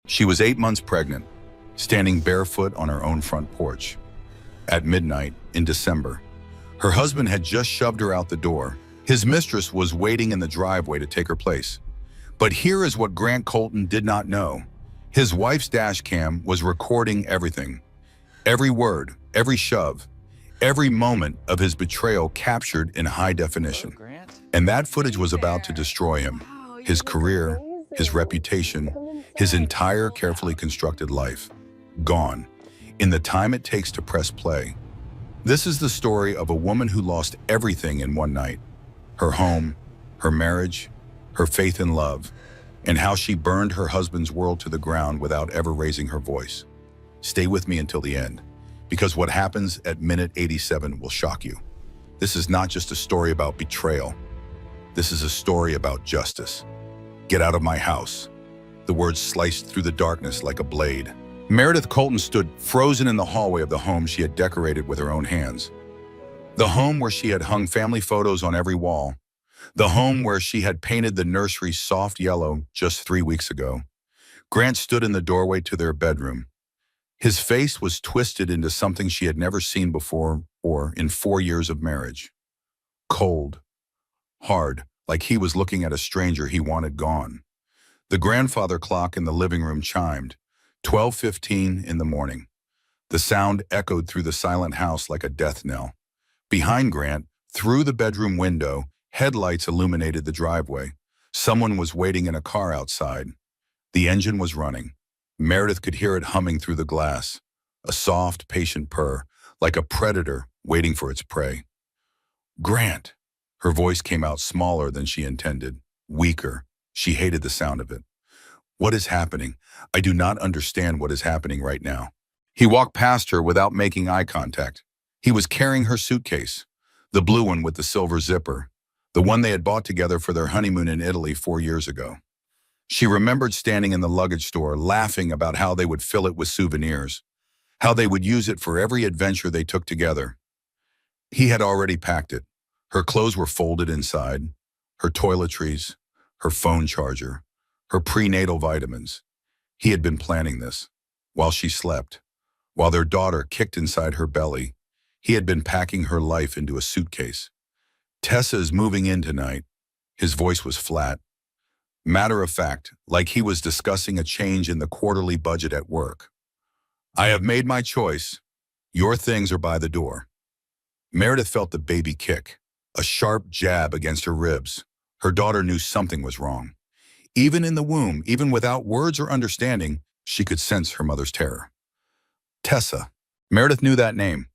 She was 8 months pregnant, standing barefoot on her own front porch. At midnight in December, her husband had just shoved her out the door. His mistress was waiting in the driveway to take her place. But here is what Grant Colton did not know. His wife's dashcam was recording everything. Every word, every shove, every moment of his betrayal captured in high definition. And that footage was about to destroy him, his career, his reputation, his entire carefully constructed life. Gone, in the time it takes to press play. This is the story of a woman who lost everything in one night. Her home, her marriage, her faith in love, and how she burned her husband's world to the ground without ever raising her voice. Stay with me until the end, because what happens at minute 87 will shock you. This is not just a story about betrayal. This is a story about justice. Get out of my house. The words sliced through the darkness like a blade. Meredith Colton stood frozen in the hallway of the home she had decorated with her own hands. The home where she had hung family photos on every wall. The home where she had painted the nursery soft yellow just 3 weeks ago. Grant stood in the doorway to their bedroom. His face was twisted into something she had never seen before or in 4 years of marriage. Cold, hard, like he was looking at a stranger he wanted gone. The grandfather clock in the living room chimed, 12:15 in the morning. The sound echoed through the silent house like a death knell. Behind Grant, through the bedroom window, headlights illuminated the driveway. Someone was waiting in a car outside. The engine was running. Meredith could hear it humming through the glass, a soft, patient purr, like a predator waiting for its prey. Grant! Her voice came out smaller than she intended, weaker. She hated the sound of it. What is happening? I do not understand what is happening right now. He walked past her without making eye contact. He was carrying her suitcase, the blue one with the silver zipper, the one they had bought together for their honeymoon in Italy 4 years ago. She remembered standing in the luggage store, laughing about how they would fill it with souvenirs, how they would use it for every adventure they took together. He had already packed it. Her clothes were folded inside, her toiletries, her phone charger, her prenatal vitamins. He had been planning this. While she slept, while their daughter kicked inside her belly, he had been packing her life into a suitcase. Tessa is moving in tonight. His voice was flat, matter of fact, like he was discussing a change in the quarterly budget at work. I have made my choice. Your things are by the door. Meredith felt the baby kick, a sharp jab against her ribs. Her daughter knew something was wrong. Even in the womb, even without words or understanding, she could sense her mother's terror. Tessa. Meredith knew that name.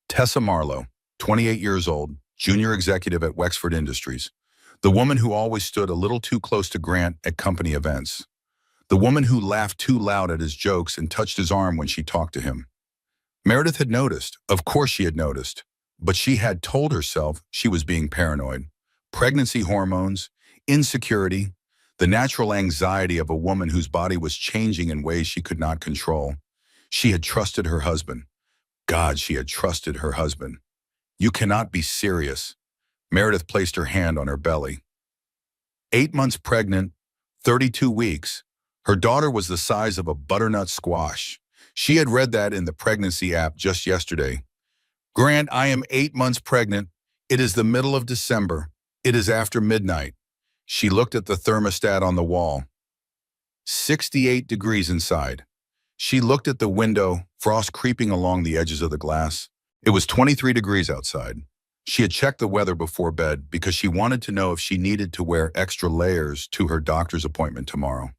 Tessa Marlowe, 28 years old, junior executive at Wexford Industries. The woman who always stood a little too close to Grant at company events. The woman who laughed too loud at his jokes and touched his arm when she talked to him. Meredith had noticed. Of course she had noticed. But she had told herself she was being paranoid. Pregnancy hormones, insecurity, the natural anxiety of a woman whose body was changing in ways she could not control. She had trusted her husband. God, she had trusted her husband. You cannot be serious. Meredith placed her hand on her belly. 8 months pregnant, 32 weeks. Her daughter was the size of a butternut squash. She had read that in the pregnancy app just yesterday. Grant, I am 8 months pregnant. It is the middle of December. It is after midnight. She looked at the thermostat on the wall. 68 degrees inside. She looked at the window, frost creeping along the edges of the glass. It was 23 degrees outside. She had checked the weather before bed because she wanted to know if she needed to wear extra layers to her doctor's appointment tomorrow.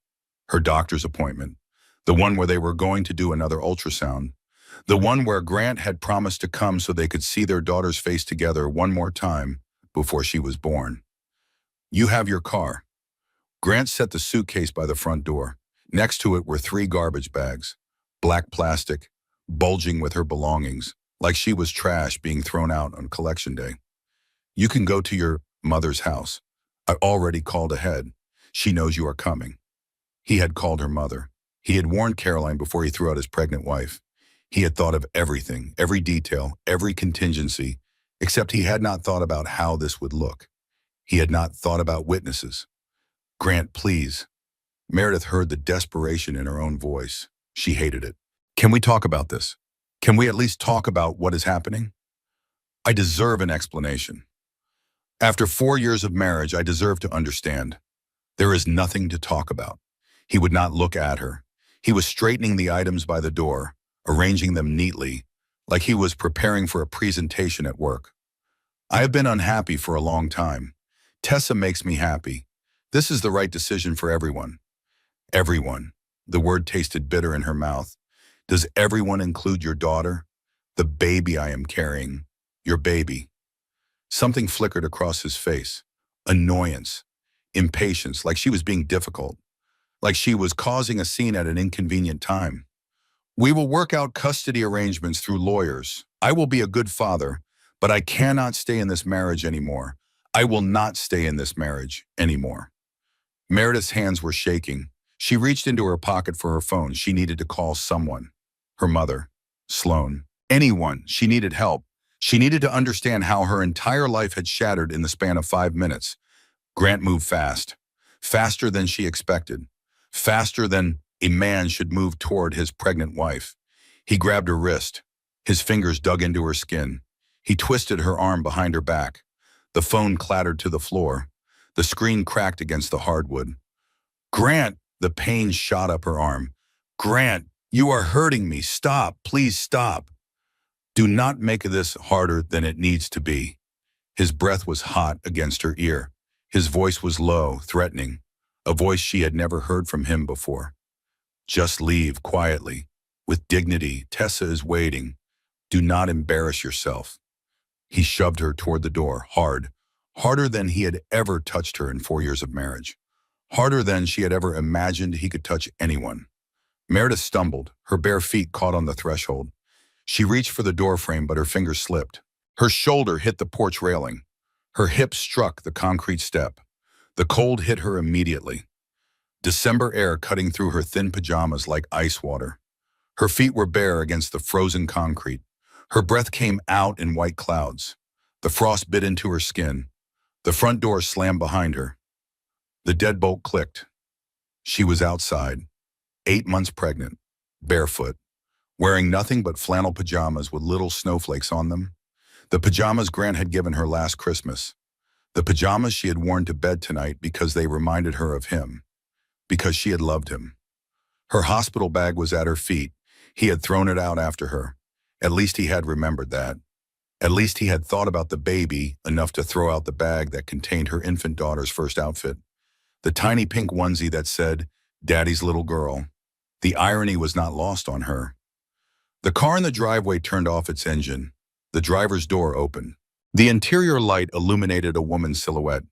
Her doctor's appointment. The one where they were going to do another ultrasound. The one where Grant had promised to come so they could see their daughter's face together one more time before she was born. You have your car. Grant set the suitcase by the front door. Next to it were 3 garbage bags, black plastic, bulging with her belongings, like she was trash being thrown out on collection day. You can go to your mother's house. I already called ahead. She knows you are coming. He had called her mother. He had warned Caroline before he threw out his pregnant wife. He had thought of everything, every detail, every contingency, except he had not thought about how this would look. He had not thought about witnesses. Grant, please. Meredith heard the desperation in her own voice. She hated it. Can we talk about this? Can we at least talk about what is happening? I deserve an explanation. After 4 years of marriage, I deserve to understand. There is nothing to talk about. He would not look at her. He was straightening the items by the door, arranging them neatly, like he was preparing for a presentation at work. I have been unhappy for a long time. Tessa makes me happy. This is the right decision for everyone. Everyone. The word tasted bitter in her mouth. Does everyone include your daughter? The baby I am carrying. Your baby. Something flickered across his face. Annoyance. Impatience, like she was being difficult. Like she was causing a scene at an inconvenient time. We will work out custody arrangements through lawyers. I will be a good father, but I cannot stay in this marriage anymore. I will not stay in this marriage anymore. Meredith's hands were shaking. She reached into her pocket for her phone. She needed to call someone. Her mother. Sloan. Anyone. She needed help. She needed to understand how her entire life had shattered in the span of 5 minutes. Grant moved fast. Faster than she expected. Faster than a man should move toward his pregnant wife. He grabbed her wrist. His fingers dug into her skin. He twisted her arm behind her back. The phone clattered to the floor. The screen cracked against the hardwood. Grant! The pain shot up her arm. Grant, you are hurting me. Stop. Please stop. Do not make this harder than it needs to be. His breath was hot against her ear. His voice was low, threatening, a voice she had never heard from him before. Just leave quietly, with dignity. Tessa is waiting. Do not embarrass yourself. He shoved her toward the door, hard, harder than he had ever touched her in 4 years of marriage, harder than she had ever imagined he could touch anyone. Meredith stumbled, her bare feet caught on the threshold. She reached for the doorframe, but her fingers slipped. Her shoulder hit the porch railing. Her hip struck the concrete step. The cold hit her immediately. December air cutting through her thin pajamas like ice water. Her feet were bare against the frozen concrete. Her breath came out in white clouds. The frost bit into her skin. The front door slammed behind her. The deadbolt clicked. She was outside, 8 months pregnant, barefoot, wearing nothing but flannel pajamas with little snowflakes on them. The pajamas Grant had given her last Christmas. The pajamas she had worn to bed tonight because they reminded her of him, because she had loved him. Her hospital bag was at her feet. He had thrown it out after her. At least he had remembered that. At least he had thought about the baby enough to throw out the bag that contained her infant daughter's first outfit. The tiny pink onesie that said, "Daddy's little girl." The irony was not lost on her. The car in the driveway turned off its engine. The driver's door opened. The interior light illuminated a woman's silhouette.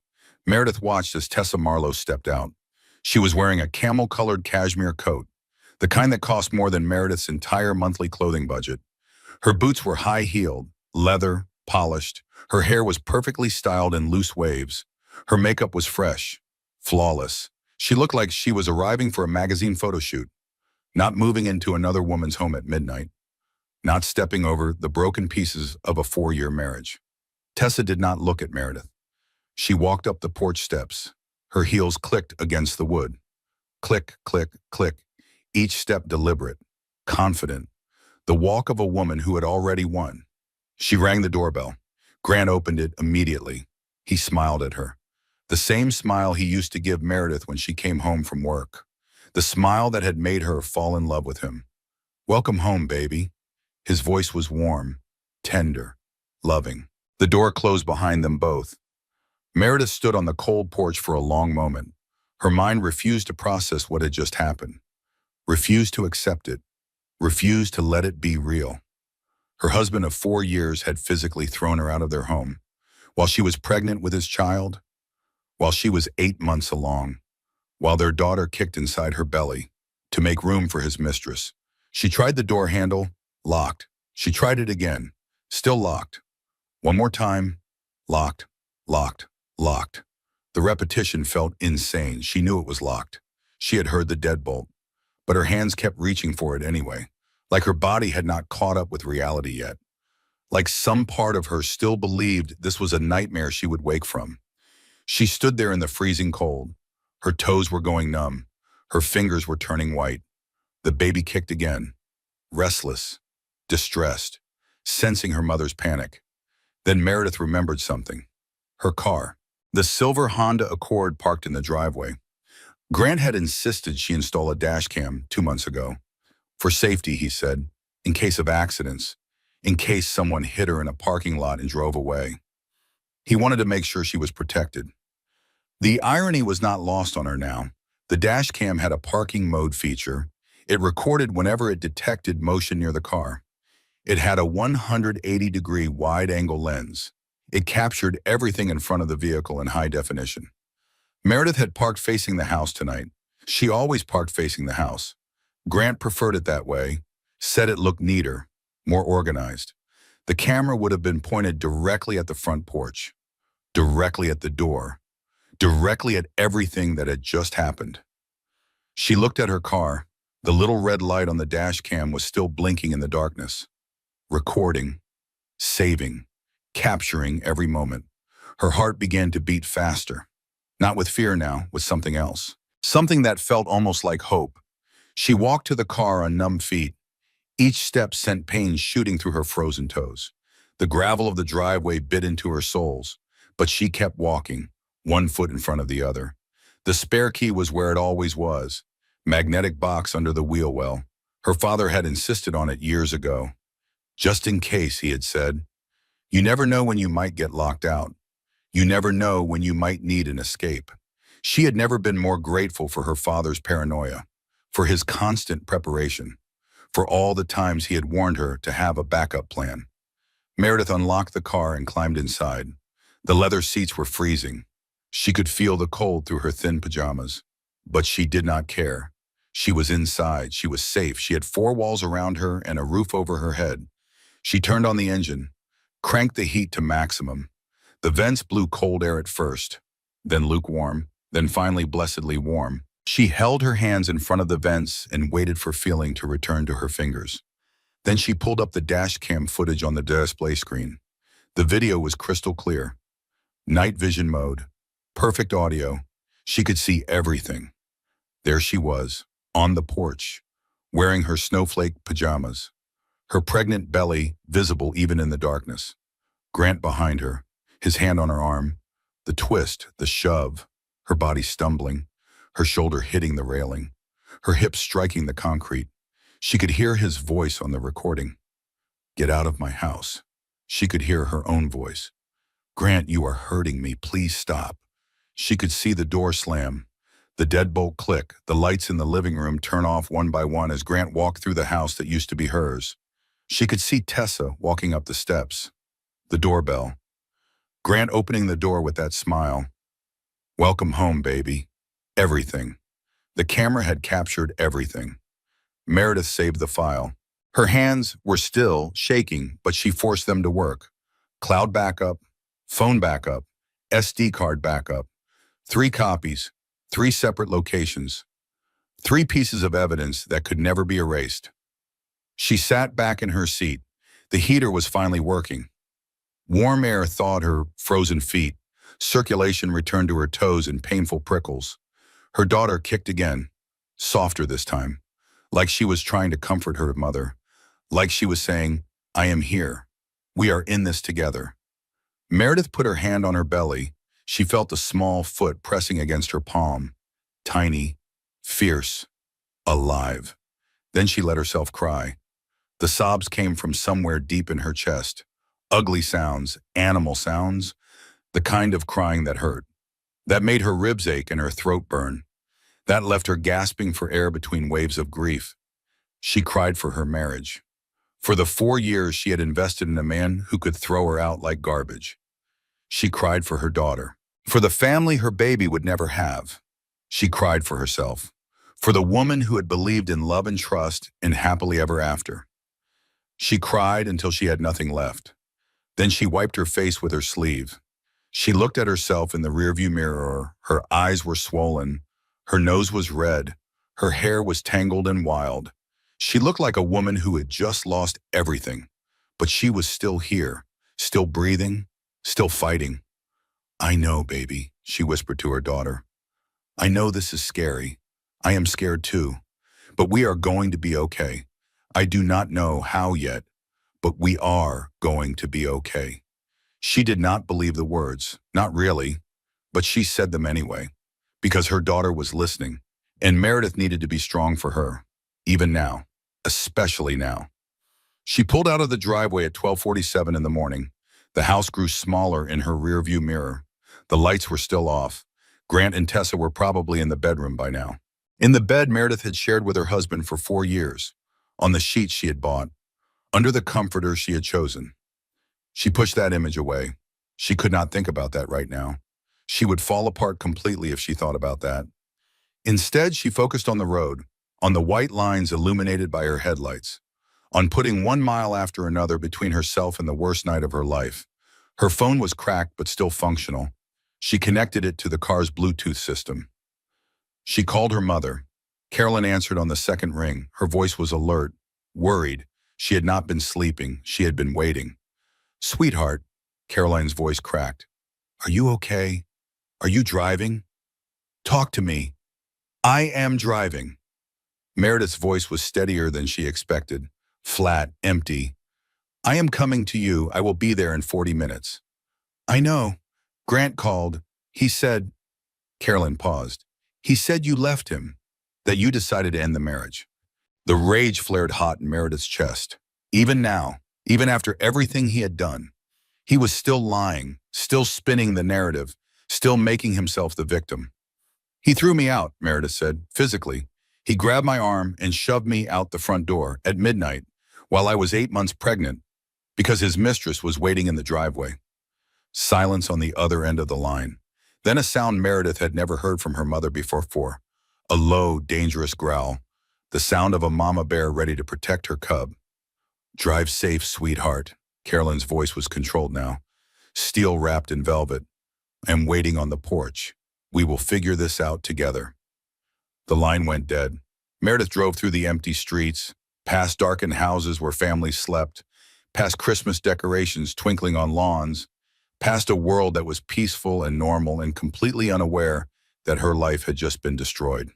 Meredith watched as Tessa Marlowe stepped out. She was wearing a camel-colored cashmere coat, the kind that cost more than Meredith's entire monthly clothing budget. Her boots were high-heeled, leather, polished. Her hair was perfectly styled in loose waves. Her makeup was fresh, flawless. She looked like she was arriving for a magazine photo shoot, not moving into another woman's home at midnight, not stepping over the broken pieces of a 4-year marriage. Tessa did not look at Meredith. She walked up the porch steps. Her heels clicked against the wood. Click, click, click. Each step deliberate, confident. The walk of a woman who had already won. She rang the doorbell. Grant opened it immediately. He smiled at her. The same smile he used to give Meredith when she came home from work. The smile that had made her fall in love with him. "Welcome home, baby." His voice was warm, tender, loving. The door closed behind them both. Meredith stood on the cold porch for a long moment. Her mind refused to process what had just happened, refused to accept it, refused to let it be real. Her husband of 4 years had physically thrown her out of their home, while she was pregnant with his child, while she was 8 months along, while their daughter kicked inside her belly to make room for his mistress. She tried the door handle, locked. She tried it again, still locked. One more time, locked, locked, locked. The repetition felt insane. She knew it was locked. She had heard the deadbolt, but her hands kept reaching for it anyway, like her body had not caught up with reality yet. Like some part of her still believed this was a nightmare she would wake from. She stood there in the freezing cold. Her toes were going numb. Her fingers were turning white. The baby kicked again, restless, distressed, sensing her mother's panic. Then Meredith remembered something. Her car. The silver Honda Accord parked in the driveway. Grant had insisted she install a dash cam 2 months ago. For safety, he said, in case of accidents, in case someone hit her in a parking lot and drove away. He wanted to make sure she was protected. The irony was not lost on her now. The dash cam had a parking mode feature. It recorded whenever it detected motion near the car. It had a 180-degree wide-angle lens. It captured everything in front of the vehicle in high definition. Meredith had parked facing the house tonight. She always parked facing the house. Grant preferred it that way, said it looked neater, more organized. The camera would have been pointed directly at the front porch, directly at the door, directly at everything that had just happened. She looked at her car. The little red light on the dash cam was still blinking in the darkness, recording, saving, capturing every moment. Her heart began to beat faster, not with fear now, with something else, something that felt almost like hope. She walked to the car on numb feet. Each step sent pain shooting through her frozen toes. The gravel of the driveway bit into her soles, but she kept walking, one foot in front of the other. The spare key was where it always was, magnetic box under the wheel well. Her father had insisted on it years ago. Just in case, he had said. You never know when you might get locked out. You never know when you might need an escape. She had never been more grateful for her father's paranoia, for his constant preparation, for all the times he had warned her to have a backup plan. Meredith unlocked the car and climbed inside. The leather seats were freezing. She could feel the cold through her thin pajamas, but she did not care. She was inside. She was safe. She had four walls around her and a roof over her head. She turned on the engine, cranked the heat to maximum. The vents blew cold air at first, then lukewarm, then finally blessedly warm. She held her hands in front of the vents and waited for feeling to return to her fingers. Then she pulled up the dash cam footage on the display screen. The video was crystal clear. Night vision mode, perfect audio. She could see everything. There she was, on the porch, wearing her snowflake pajamas, her pregnant belly visible even in the darkness. Grant behind her, his hand on her arm, the twist, the shove, her body stumbling, her shoulder hitting the railing, her hips striking the concrete. She could hear his voice on the recording. Get out of my house. She could hear her own voice. Grant, you are hurting me. Please stop. She could see the door slam, the deadbolt click, the lights in the living room turn off one by one as Grant walked through the house that used to be hers. She could see Tessa walking up the steps. The doorbell. Grant opening the door with that smile. Welcome home, baby. Everything. The camera had captured everything. Meredith saved the file. Her hands were still shaking, but she forced them to work. Cloud backup, phone backup, SD card backup. 3 copies, 3 separate locations. 3 pieces of evidence that could never be erased. She sat back in her seat. The heater was finally working. Warm air thawed her frozen feet. Circulation returned to her toes in painful prickles. Her daughter kicked again, softer this time, like she was trying to comfort her mother, like she was saying, I am here. We are in this together. Meredith put her hand on her belly. She felt a small foot pressing against her palm, tiny, fierce, alive. Then she let herself cry. The sobs came from somewhere deep in her chest. Ugly sounds, animal sounds, the kind of crying that hurt, that made her ribs ache and her throat burn, that left her gasping for air between waves of grief. She cried for her marriage. For the 4 years she had invested in a man who could throw her out like garbage. She cried for her daughter, for the family her baby would never have. She cried for herself, for the woman who had believed in love and trust and happily ever after. She cried until she had nothing left. Then she wiped her face with her sleeve. She looked at herself in the rearview mirror. Her eyes were swollen. Her nose was red. Her hair was tangled and wild. She looked like a woman who had just lost everything. But she was still here, still breathing, still fighting. I know, baby, she whispered to her daughter. I know this is scary. I am scared too, but we are going to be okay. I do not know how yet, but we are going to be okay. She did not believe the words, not really, but she said them anyway, because her daughter was listening, and Meredith needed to be strong for her, even now, especially now. She pulled out of the driveway at 12:47 in the morning. The house grew smaller in her rearview mirror. The lights were still off. Grant and Tessa were probably in the bedroom by now. In the bed Meredith had shared with her husband for 4 years, on the sheets she had bought, under the comforter she had chosen. She pushed that image away. She could not think about that right now. She would fall apart completely if she thought about that. Instead, she focused on the road, on the white lines illuminated by her headlights, on putting 1 mile after another between herself and the worst night of her life. Her phone was cracked but still functional. She connected it to the car's Bluetooth system. She called her mother. Carolyn answered on the second ring. Her voice was alert, worried. She had not been sleeping. She had been waiting. "Sweetheart," Caroline's voice cracked. "Are you okay? Are you driving? Talk to me." "I am driving." Meredith's voice was steadier than she expected, flat, empty. "I am coming to you. I will be there in 40 minutes. "I know. Grant called. He said—" Carolyn paused. "He said you left him, that you decided to end the marriage." The rage flared hot in Meredith's chest. Even now, even after everything he had done, he was still lying, still spinning the narrative, still making himself the victim. "He threw me out," Meredith said, physically. "He grabbed my arm and shoved me out the front door at midnight while I was 8 months pregnant because his mistress was waiting in the driveway." Silence on the other end of the line. Then a sound Meredith had never heard from her mother before. A low, dangerous growl. The sound of a mama bear ready to protect her cub. "Drive safe, sweetheart." Carolyn's voice was controlled now. "Steel wrapped in velvet. I am waiting on the porch. We will figure this out together." The line went dead. Meredith drove through the empty streets, past darkened houses where families slept, past Christmas decorations twinkling on lawns, past a world that was peaceful and normal and completely unaware that her life had just been destroyed.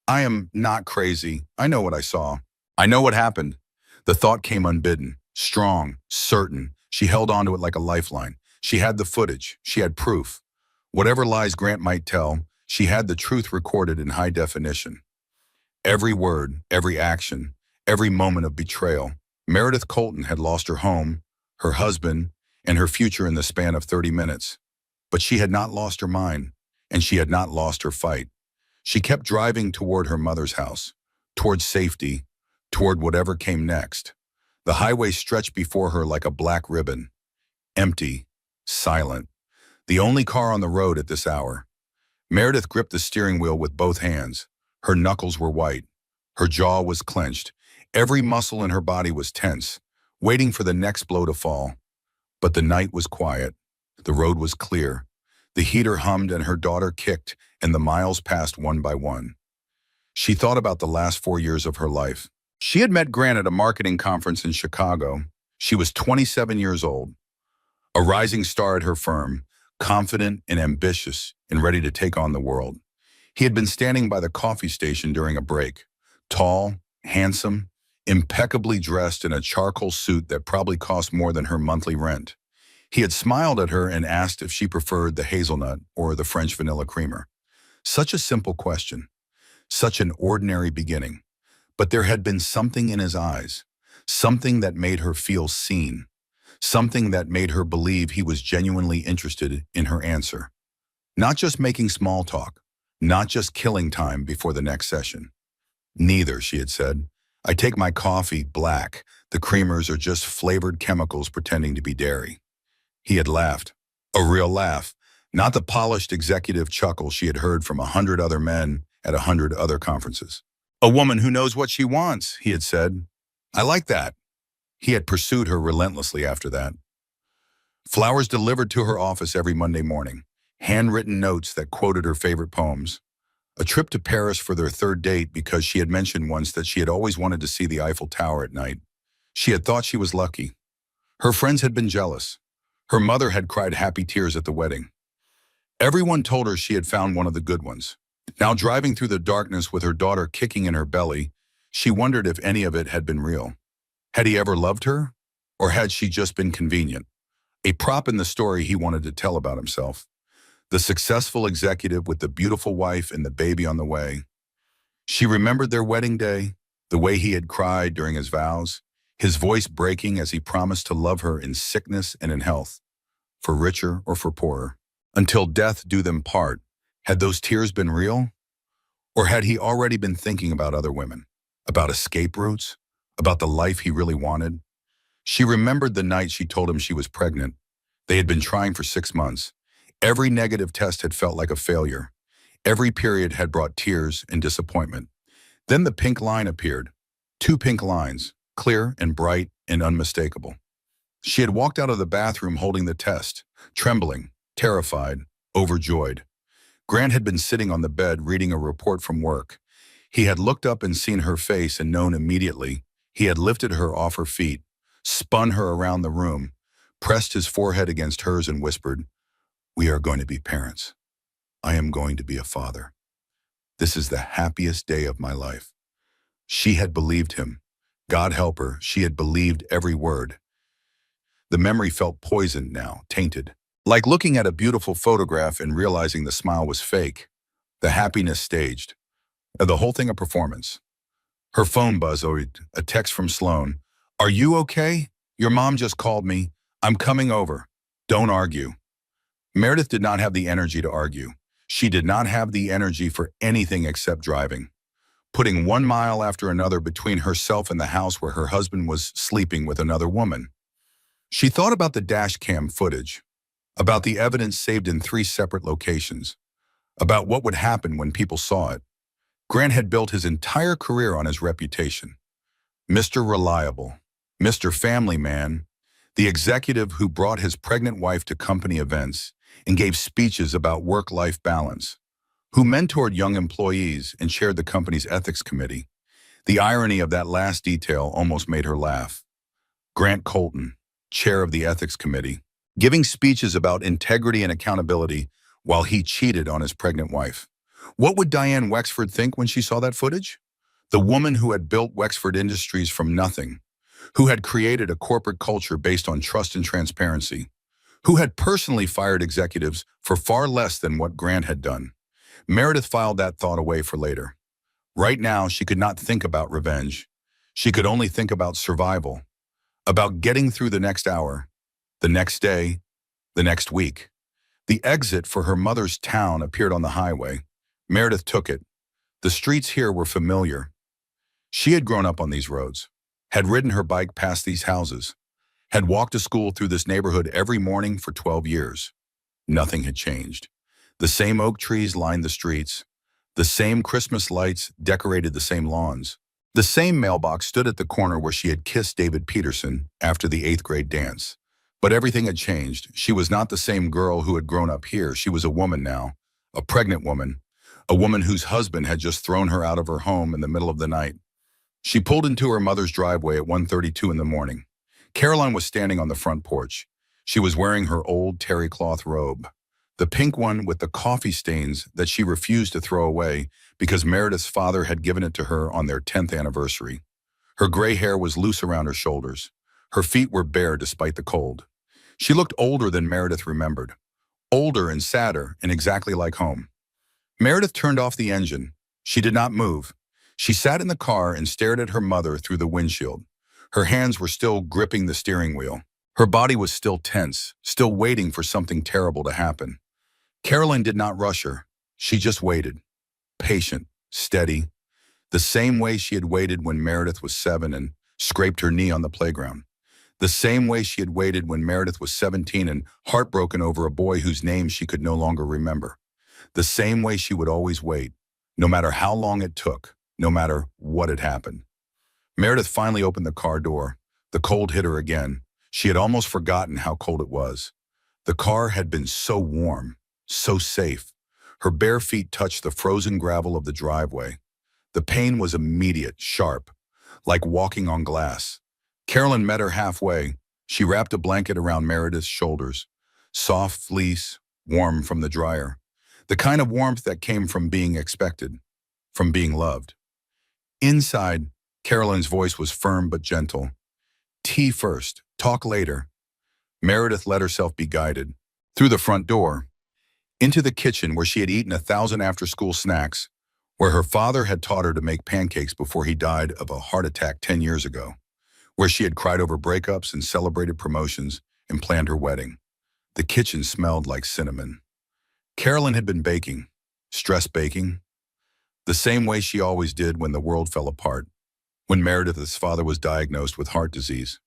"I am not crazy. I know what I saw. I know what happened." The thought came unbidden, strong, certain. She held onto it like a lifeline. She had the footage. She had proof. Whatever lies Grant might tell, she had the truth recorded in high definition. Every word, every action, every moment of betrayal. Meredith Colton had lost her home, her husband, and her future in the span of 30 minutes. But she had not lost her mind, and she had not lost her fight. She kept driving toward her mother's house, toward safety, toward whatever came next. The highway stretched before her like a black ribbon, empty, silent. The only car on the road at this hour. Meredith gripped the steering wheel with both hands. Her knuckles were white. Her jaw was clenched. Every muscle in her body was tense, waiting for the next blow to fall. But the night was quiet. The road was clear. The heater hummed and her daughter kicked, and the miles passed one by one. She thought about the last 4 years of her life. She had met Grant at a marketing conference in Chicago. She was 27 years old, a rising star at her firm, confident and ambitious and ready to take on the world. He had been standing by the coffee station during a break, tall, handsome, impeccably dressed in a charcoal suit that probably cost more than her monthly rent. He had smiled at her and asked if she preferred the hazelnut or the French vanilla creamer. Such a simple question, such an ordinary beginning. But there had been something in his eyes, something that made her feel seen, something that made her believe he was genuinely interested in her answer. Not just making small talk, not just killing time before the next session. "Neither," she had said. "I take my coffee black. The creamers are just flavored chemicals pretending to be dairy." He had laughed. A real laugh. Not the polished executive chuckle she had heard from 100 other men at 100 other conferences. "A woman who knows what she wants," he had said. "I like that." He had pursued her relentlessly after that. Flowers delivered to her office every Monday morning. Handwritten notes that quoted her favorite poems. A trip to Paris for their third date because she had mentioned once that she had always wanted to see the Eiffel Tower at night. She had thought she was lucky. Her friends had been jealous. Her mother had cried happy tears at the wedding. Everyone told her she had found one of the good ones. Now driving through the darkness with her daughter kicking in her belly, she wondered if any of it had been real. Had he ever loved her? Or had she just been convenient? A prop in the story he wanted to tell about himself. The successful executive with the beautiful wife and the baby on the way. She remembered their wedding day, the way he had cried during his vows, his voice breaking as he promised to love her in sickness and in health, for richer or for poorer. Until death do them part. Had those tears been real? Or had he already been thinking about other women? About escape routes? About the life he really wanted? She remembered the night she told him she was pregnant. They had been trying for 6 months. Every negative test had felt like a failure. Every period had brought tears and disappointment. Then the pink line appeared. 2 pink lines, clear and bright and unmistakable. She had walked out of the bathroom holding the test, trembling, terrified, overjoyed. Grant had been sitting on the bed reading a report from work. He had looked up and seen her face and known immediately. He had lifted her off her feet, spun her around the room, pressed his forehead against hers and whispered, "We are going to be parents. I am going to be a father. This is the happiest day of my life." She had believed him. God help her, she had believed every word. The memory felt poisoned now, tainted. Like looking at a beautiful photograph and realizing the smile was fake, the happiness staged, the whole thing a performance. Her phone buzzed, a text from Sloan. "Are you okay? Your mom just called me. I'm coming over. Don't argue." Meredith did not have the energy to argue. She did not have the energy for anything except driving, putting 1 mile after another between herself and the house where her husband was sleeping with another woman. She thought about the dashcam footage, about the evidence saved in 3 separate locations, about what would happen when people saw it. Grant had built his entire career on his reputation. Mr. Reliable, Mr. Family Man, the executive who brought his pregnant wife to company events and gave speeches about work-life balance, who mentored young employees and chaired the company's ethics committee. The irony of that last detail almost made her laugh. Grant Colton, chair of the ethics committee, giving speeches about integrity and accountability while he cheated on his pregnant wife. What would Diane Wexford think when she saw that footage? The woman who had built Wexford Industries from nothing, who had created a corporate culture based on trust and transparency, who had personally fired executives for far less than what Grant had done. Meredith filed that thought away for later. Right now, she could not think about revenge. She could only think about survival, about getting through the next hour, the next day, the next week. The exit for her mother's town appeared on the highway. Meredith took it. The streets here were familiar. She had grown up on these roads, had ridden her bike past these houses, had walked to school through this neighborhood every morning for 12 years. Nothing had changed. The same oak trees lined the streets. The same Christmas lights decorated the same lawns. The same mailbox stood at the corner where she had kissed David Peterson after the 8th grade dance. But everything had changed. She was not the same girl who had grown up here. She was a woman now, a pregnant woman, a woman whose husband had just thrown her out of her home in the middle of the night. She pulled into her mother's driveway at 1:32 in the morning. Caroline was standing on the front porch. She was wearing her old terry cloth robe, the pink one with the coffee stains that she refused to throw away because Meredith's father had given it to her on their 10th anniversary. Her gray hair was loose around her shoulders. Her feet were bare despite the cold. She looked older than Meredith remembered, older and sadder and exactly like home. Meredith turned off the engine. She did not move. She sat in the car and stared at her mother through the windshield. Her hands were still gripping the steering wheel. Her body was still tense, still waiting for something terrible to happen. Caroline did not rush her. She just waited, patient, steady, the same way she had waited when Meredith was 7 and scraped her knee on the playground. The same way she had waited when Meredith was 17 and heartbroken over a boy whose name she could no longer remember. The same way she would always wait, no matter how long it took, no matter what had happened. Meredith finally opened the car door. The cold hit her again. She had almost forgotten how cold it was. The car had been so warm, so safe. Her bare feet touched the frozen gravel of the driveway. The pain was immediate, sharp, like walking on glass. Carolyn met her halfway. She wrapped a blanket around Meredith's shoulders, soft fleece, warm from the dryer. The kind of warmth that came from being expected, from being loved. Inside, Carolyn's voice was firm but gentle. Tea first, talk later. Meredith let herself be guided. Through the front door, into the kitchen where she had eaten 1,000 after-school snacks, where her father had taught her to make pancakes before he died of a heart attack 10 years ago, where she had cried over breakups and celebrated promotions and planned her wedding. The kitchen smelled like cinnamon. Carolyn had been baking, stress baking, the same way she always did when the world fell apart, when Meredith's father was diagnosed with heart disease,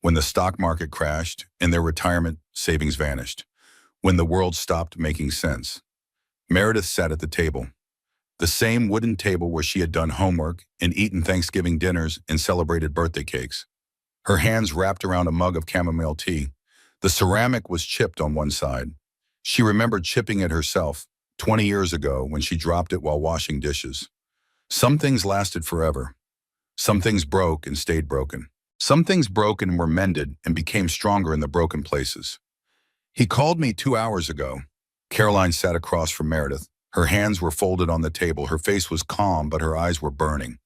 when the stock market crashed and their retirement savings vanished, when the world stopped making sense. Meredith sat at the table, the same wooden table where she had done homework and eaten Thanksgiving dinners and celebrated birthday cakes. Her hands wrapped around a mug of chamomile tea. The ceramic was chipped on one side. She remembered chipping it herself 20 years ago when she dropped it while washing dishes. Some things lasted forever. Some things broke and stayed broken. Some things broke and were mended and became stronger in the broken places. He called me 2 hours ago. Caroline sat across from Meredith. Her hands were folded on the table. Her face was calm, but her eyes were burning.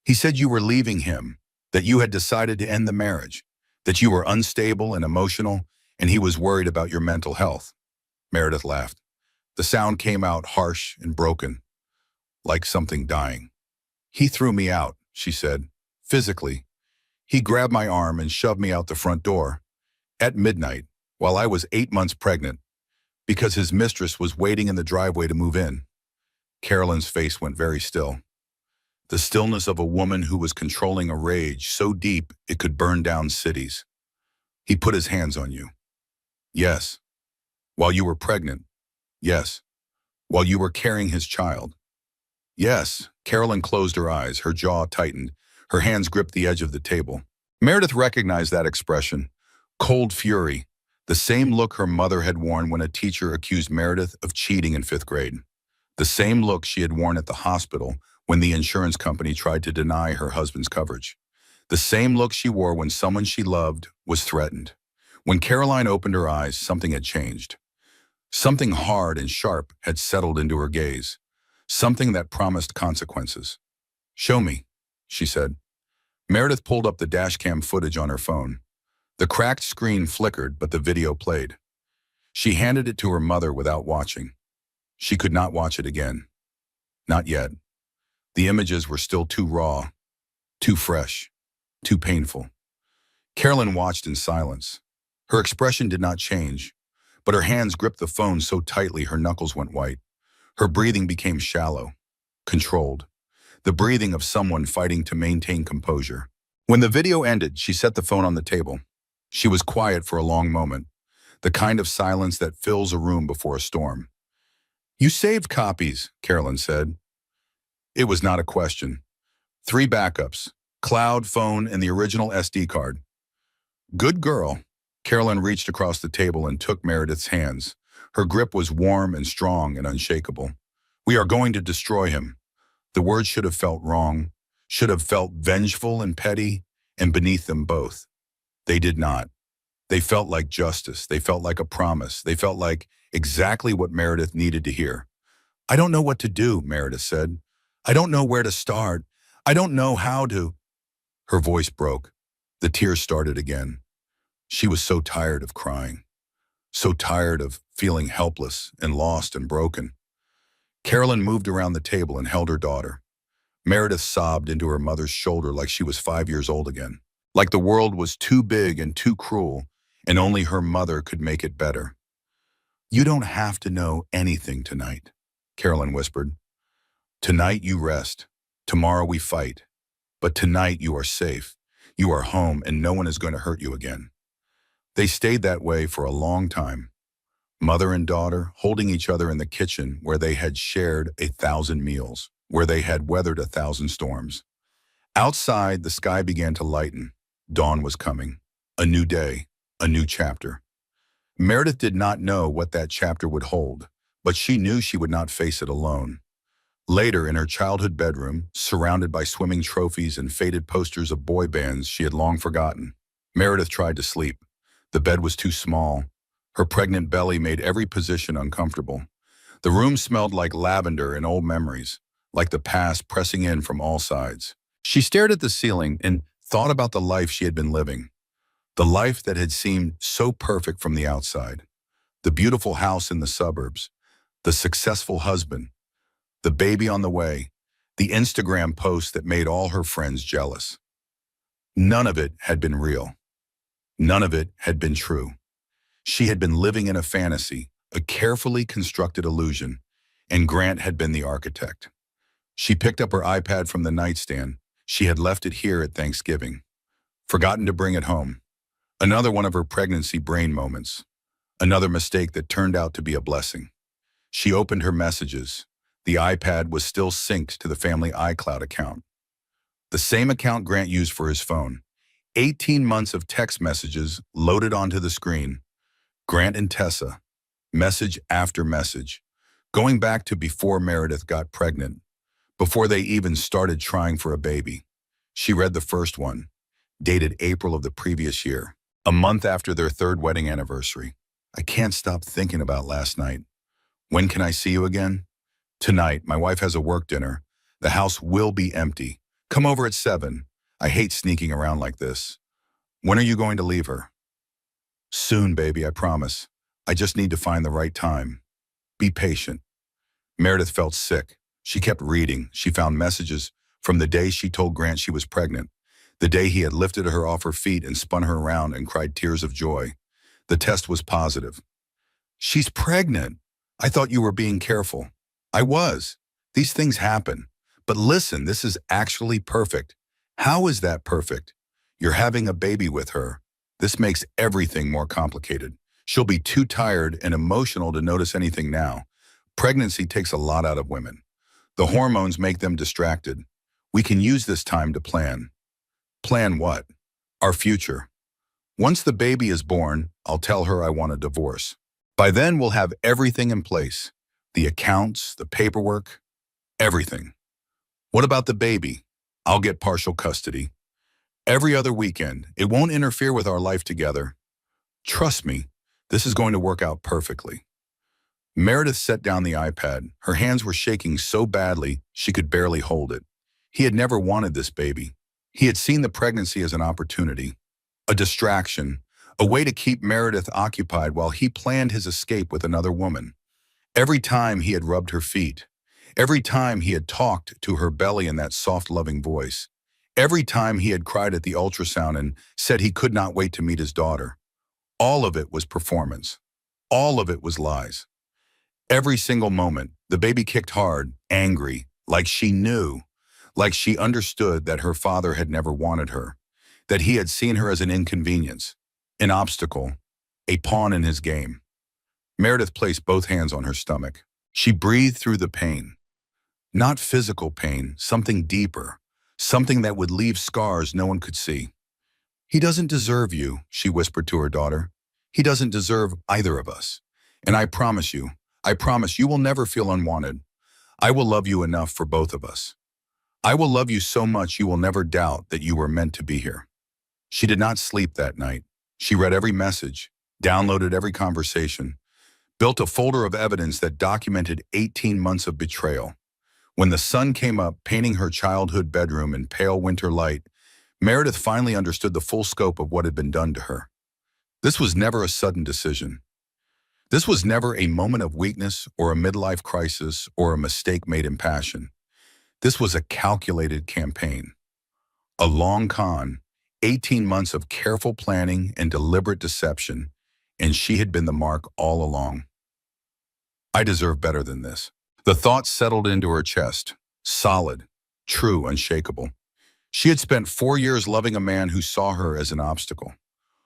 He said you were leaving him, that you had decided to end the marriage, that you were unstable and emotional, and he was worried about your mental health. Meredith laughed. The sound came out harsh and broken, like something dying. He threw me out, she said, physically. He grabbed my arm and shoved me out the front door at midnight while I was 8 months pregnant because his mistress was waiting in the driveway to move in. Carolyn's face went very still. The stillness of a woman who was controlling a rage so deep it could burn down cities. He put his hands on you. Yes. While you were pregnant. Yes. While you were carrying his child. Yes. Carolyn closed her eyes, her jaw tightened, her hands gripped the edge of the table. Meredith recognized that expression. Cold fury. The same look her mother had worn when a teacher accused Meredith of cheating in 5th grade. The same look she had worn at the hospital when the insurance company tried to deny her husband's coverage. The same look she wore when someone she loved was threatened. When Caroline opened her eyes, something had changed. Something hard and sharp had settled into her gaze. Something that promised consequences. Show me, she said. Meredith pulled up the dashcam footage on her phone. The cracked screen flickered, but the video played. She handed it to her mother without watching. She could not watch it again. Not yet. The images were still too raw, too fresh, too painful. Carolyn watched in silence. Her expression did not change, but her hands gripped the phone so tightly her knuckles went white. Her breathing became shallow, controlled, the breathing of someone fighting to maintain composure. When the video ended, she set the phone on the table. She was quiet for a long moment, the kind of silence that fills a room before a storm. You saved copies, Carolyn said. It was not a question. 3 backups, cloud, phone, and the original SD card. Good girl. Carolyn reached across the table and took Meredith's hands. Her grip was warm and strong and unshakable. We are going to destroy him. The words should have felt wrong, should have felt vengeful and petty, and beneath them both. They did not. They felt like justice. They felt like a promise. They felt like exactly what Meredith needed to hear. I don't know what to do, Meredith said. I don't know where to start. I don't know how to. Her voice broke. The tears started again. She was so tired of crying, so tired of feeling helpless and lost and broken. Carolyn moved around the table and held her daughter. Meredith sobbed into her mother's shoulder like she was 5 years old again, like the world was too big and too cruel, and only her mother could make it better. You don't have to know anything tonight, Carolyn whispered. Tonight you rest. Tomorrow we fight. But tonight you are safe. You are home, and no one is going to hurt you again. They stayed that way for a long time. Mother and daughter holding each other in the kitchen where they had shared 1,000 meals, where they had weathered 1,000 storms. Outside, the sky began to lighten. Dawn was coming. A new day, a new chapter. Meredith did not know what that chapter would hold, but she knew she would not face it alone. Later, in her childhood bedroom, surrounded by swimming trophies and faded posters of boy bands she had long forgotten, Meredith tried to sleep. The bed was too small. Her pregnant belly made every position uncomfortable. The room smelled like lavender and old memories, like the past pressing in from all sides. She stared at the ceiling and thought about the life she had been living, the life that had seemed so perfect from the outside. The beautiful house in the suburbs, the successful husband, the baby on the way, the Instagram post that made all her friends jealous. None of it had been real. None of it had been true. She had been living in a fantasy, a carefully constructed illusion, and Grant had been the architect. She picked up her iPad from the nightstand. She had left it here at Thanksgiving. Forgotten to bring it home. Another one of her pregnancy brain moments. Another mistake that turned out to be a blessing. She opened her messages. The iPad was still synced to the family iCloud account. The same account Grant used for his phone. 18 months of text messages loaded onto the screen. Grant and Tessa, message after message, going back to before Meredith got pregnant, before they even started trying for a baby. She read the first one, dated April of the previous year, a month after their third wedding anniversary. I can't stop thinking about last night. When can I see you again? Tonight, my wife has a work dinner. The house will be empty. Come over at 7. I hate sneaking around like this. When are you going to leave her? Soon, baby, I promise. I just need to find the right time. Be patient. Meredith felt sick. She kept reading. She found messages from the day she told Grant she was pregnant, the day he had lifted her off her feet and spun her around and cried tears of joy. The test was positive. She's pregnant. I thought you were being careful. I was. These things happen. But listen, this is actually perfect. How is that perfect? You're having a baby with her. This makes everything more complicated. She'll be too tired and emotional to notice anything now. Pregnancy takes a lot out of women. The hormones make them distracted. We can use this time to plan. Plan what? Our future. Once the baby is born, I'll tell her I want a divorce. By then, we'll have everything in place. The accounts, the paperwork, everything. What about the baby? I'll get partial custody. Every other weekend. It won't interfere with our life together. Trust me, this is going to work out perfectly. Meredith set down the iPad. Her hands were shaking so badly she could barely hold it. He had never wanted this baby. He had seen the pregnancy as an opportunity, a distraction, a way to keep Meredith occupied while he planned his escape with another woman. Every time he had rubbed her feet, every time he had talked to her belly in that soft, loving voice, every time he had cried at the ultrasound and said he could not wait to meet his daughter, all of it was performance. All of it was lies. Every single moment, the baby kicked hard, angry, like she knew, like she understood that her father had never wanted her, that he had seen her as an inconvenience, an obstacle, a pawn in his game. Meredith placed both hands on her stomach. She breathed through the pain. Not physical pain, something deeper, something that would leave scars no one could see. He doesn't deserve you, she whispered to her daughter. He doesn't deserve either of us. And I promise you will never feel unwanted. I will love you enough for both of us. I will love you so much you will never doubt that you were meant to be here. She did not sleep that night. She read every message, downloaded every conversation, built a folder of evidence that documented 18 months of betrayal. When the sun came up, painting her childhood bedroom in pale winter light, Meredith finally understood the full scope of what had been done to her. This was never a sudden decision. This was never a moment of weakness or a midlife crisis or a mistake made in passion. This was a calculated campaign. A long con, 18 months of careful planning and deliberate deception, and she had been the mark all along. I deserve better than this. The thought settled into her chest, solid, true, unshakable. She had spent 4 years loving a man who saw her as an obstacle.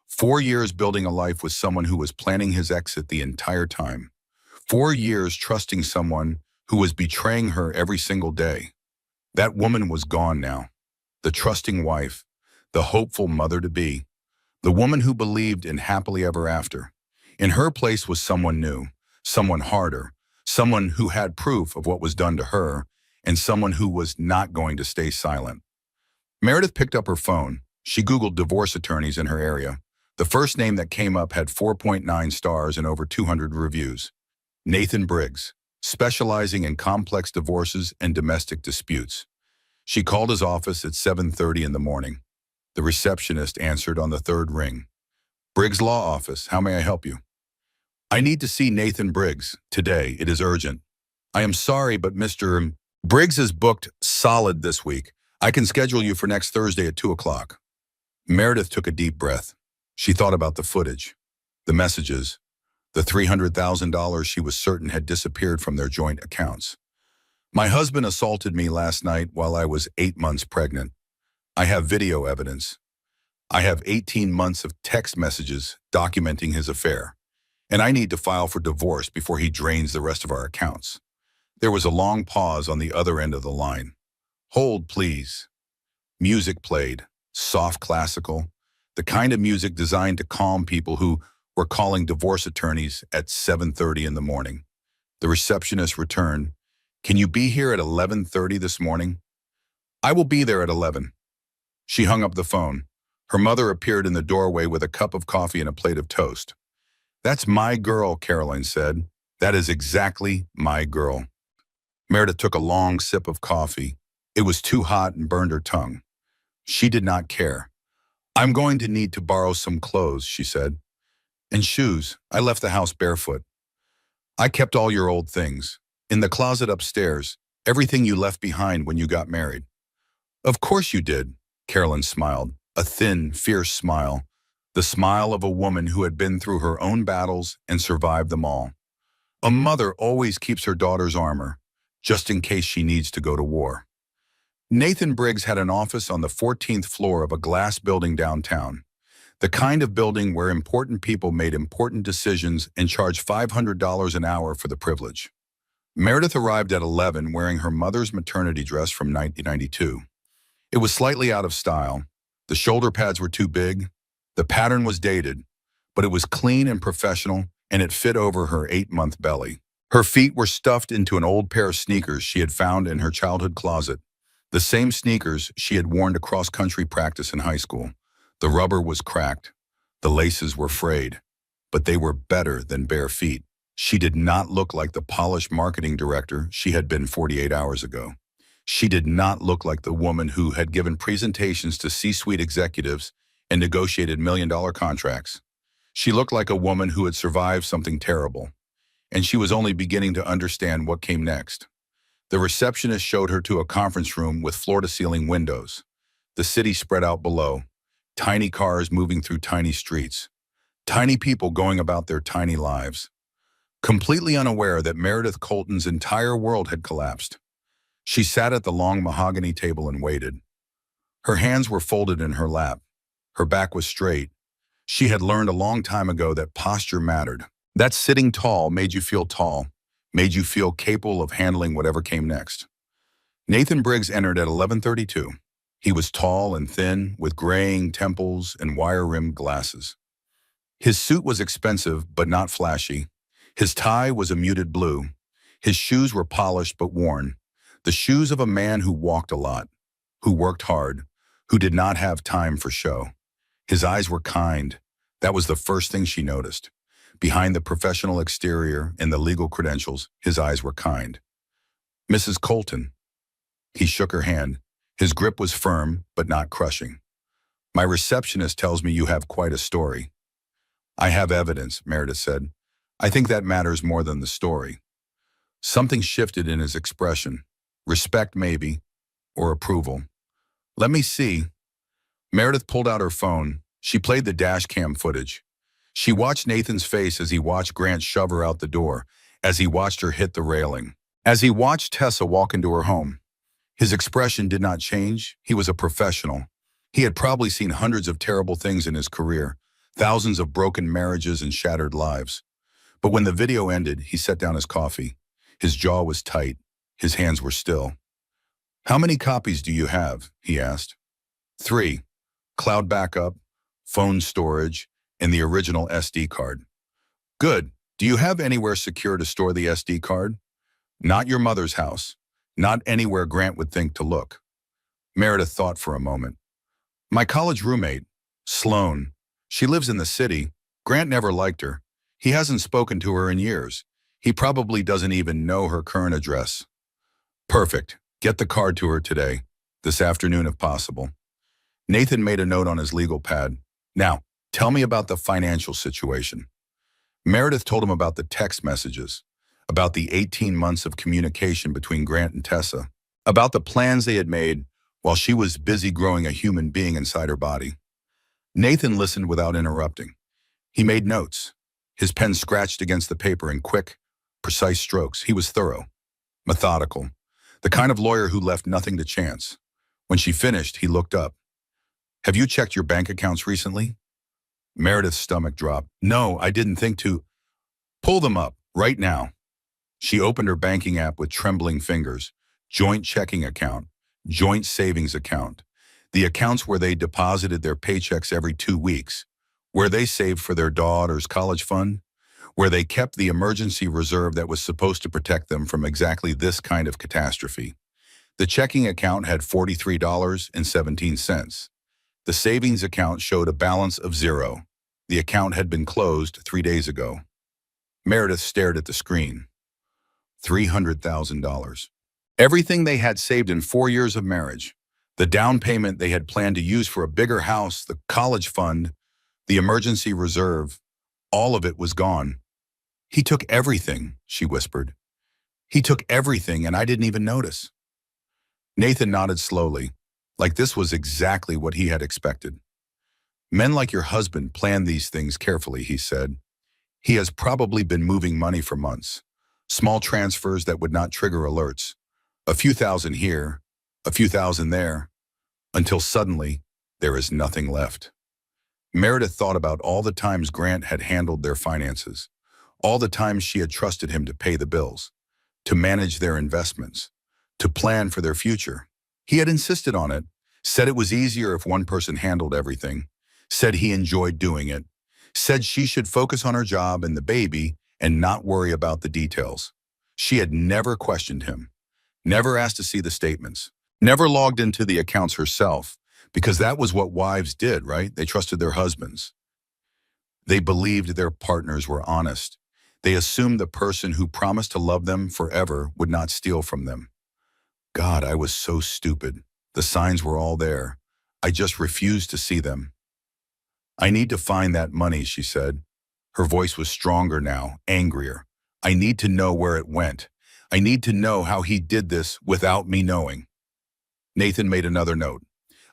4 years building a life with someone who was planning his exit the entire time. 4 years trusting someone who was betraying her every single day. That woman was gone now. The trusting wife, the hopeful mother-to-be, the woman who believed in happily ever after. In her place was someone new, someone harder, someone who had proof of what was done to her, and someone who was not going to stay silent. Meredith picked up her phone. She Googled divorce attorneys in her area. The first name that came up had 4.9 stars and over 200 reviews. Nathan Briggs, specializing in complex divorces and domestic disputes. She called his office at 7:30 in the morning. The receptionist answered on the third ring. Briggs Law Office, how may I help you? I need to see Nathan Briggs today. It is urgent. I am sorry, but Mr. Briggs is booked solid this week. I can schedule you for next Thursday at 2 o'clock. Meredith took a deep breath. She thought about the footage, the messages, the $300,000 she was certain had disappeared from their joint accounts. My husband assaulted me last night while I was 8 months pregnant. I have video evidence. I have 18 months of text messages documenting his affair, and I need to file for divorce before he drains the rest of our accounts. There was a long pause on the other end of the line. Hold, please. Music played, soft classical, the kind of music designed to calm people who were calling divorce attorneys at 7:30 in the morning. The receptionist returned. Can you be here at 11:30 this morning? I will be there at 11. She hung up the phone. Her mother appeared in the doorway with a cup of coffee and a plate of toast. That's my girl, Caroline said. That is exactly my girl. Meredith took a long sip of coffee. It was too hot and burned her tongue. She did not care. I'm going to need to borrow some clothes, she said. And shoes. I left the house barefoot. I kept all your old things. In the closet upstairs. Everything you left behind when you got married. Of course you did, Caroline smiled. A thin, fierce smile. The smile of a woman who had been through her own battles and survived them all. A mother always keeps her daughter's armor, just in case she needs to go to war. Nathan Briggs had an office on the 14th floor of a glass building downtown, the kind of building where important people made important decisions and charged $500 an hour for the privilege. Meredith arrived at 11 wearing her mother's maternity dress from 1992. It was slightly out of style. The shoulder pads were too big. The pattern was dated, but it was clean and professional, and it fit over her 8-month belly. Her feet were stuffed into an old pair of sneakers she had found in her childhood closet, the same sneakers she had worn to cross-country practice in high school. The rubber was cracked. The laces were frayed, but they were better than bare feet. She did not look like the polished marketing director she had been 48 hours ago. She did not look like the woman who had given presentations to C-suite executives and negotiated million-dollar contracts. She looked like a woman who had survived something terrible, and she was only beginning to understand what came next. The receptionist showed her to a conference room with floor-to-ceiling windows. The city spread out below, tiny cars moving through tiny streets, tiny people going about their tiny lives. Completely unaware that Meredith Colton's entire world had collapsed, she sat at the long mahogany table and waited. Her hands were folded in her lap. Her back was straight. She had learned a long time ago that posture mattered. That sitting tall made you feel capable of handling whatever came next. Nathan Briggs entered at 11:32. He was tall and thin, with graying temples and wire-rimmed glasses. His suit was expensive but not flashy. His tie was a muted blue. His shoes were polished but worn. The shoes of a man who walked a lot, who worked hard, who did not have time for show. His eyes were kind. That was the first thing she noticed. Behind the professional exterior and the legal credentials, his eyes were kind. Mrs. Colton. He shook her hand. His grip was firm, but not crushing. My receptionist tells me you have quite a story. I have evidence, Meredith said. I think that matters more than the story. Something shifted in his expression. Respect, maybe, or approval. Let me see. Meredith pulled out her phone. She played the Dashcam footage. She watched Nathan's face as he watched Grant shove her out the door, as he watched her hit the railing, as he watched Tessa walk into her home. His expression did not change. He was a professional. He had probably seen hundreds of terrible things in his career, thousands of broken marriages and shattered lives. But when the video ended, he set down his coffee. His jaw was tight. His hands were still. How many copies do you have? He asked. 3. Cloud backup, phone storage, and the original SD card. Good. Do you have anywhere secure to store the SD card? Not your mother's house. Not anywhere Grant would think to look. Meredith thought for a moment. My college roommate, Sloane. She lives in the city. Grant never liked her. He hasn't spoken to her in years. He probably doesn't even know her current address. Perfect. Get the card to her today, this afternoon if possible. Nathan made a note on his legal pad. Now, tell me about the financial situation. Meredith told him about the text messages, about the 18 months of communication between Grant and Tessa, about the plans they had made while she was busy growing a human being inside her body. Nathan listened without interrupting. He made notes. His pen scratched against the paper in quick, precise strokes. He was thorough, methodical, the kind of lawyer who left nothing to chance. When she finished, he looked up. Have you checked your bank accounts recently? Meredith's stomach dropped. No, I didn't think to. Pull them up, right now. She opened her banking app with trembling fingers. Joint checking account, joint savings account. The accounts where they deposited their paychecks every 2 weeks, where they saved for their daughter's college fund, where they kept the emergency reserve that was supposed to protect them from exactly this kind of catastrophe. The checking account had $43.17. The savings account showed a balance of zero. The account had been closed 3 days ago. Meredith stared at the screen. $300,000. Everything they had saved in 4 years of marriage, the down payment they had planned to use for a bigger house, the college fund, the emergency reserve, all of it was gone. He took everything, she whispered. He took everything and I didn't even notice. Nathan nodded slowly, like this was exactly what he had expected. Men like your husband plan these things carefully, he said. He has probably been moving money for months. Small transfers that would not trigger alerts. A few thousand here, a few thousand there, until suddenly there is nothing left. Meredith thought about all the times Grant had handled their finances, all the times she had trusted him to pay the bills, to manage their investments, to plan for their future. He had insisted on it, said it was easier if one person handled everything, said he enjoyed doing it, said she should focus on her job and the baby and not worry about the details. She had never questioned him, never asked to see the statements, never logged into the accounts herself, because that was what wives did, right? They trusted their husbands. They believed their partners were honest. They assumed the person who promised to love them forever would not steal from them. God, I was so stupid. The signs were all there. I just refused to see them. I need to find that money, she said. Her voice was stronger now, angrier. I need to know where it went. I need to know how he did this without me knowing. Nathan made another note.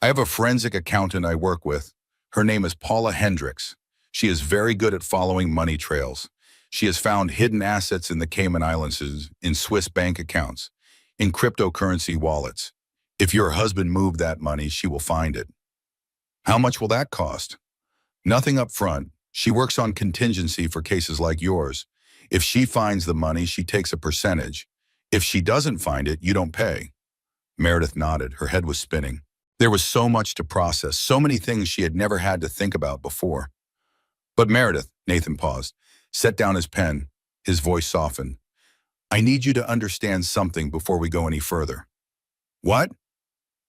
I have a forensic accountant I work with. Her name is Paula Hendricks. She is very good at following money trails. She has found hidden assets in the Cayman Islands, in Swiss bank accounts, in cryptocurrency wallets. If your husband moved that money, she will find it. How much will that cost? Nothing up front. She works on contingency for cases like yours. If she finds the money, she takes a percentage. If she doesn't find it, you don't pay. Meredith nodded. Her head was spinning. There was so much to process, so many things she had never had to think about before. But Meredith, Nathan paused, set down his pen. His voice softened. I need you to understand something before we go any further. What?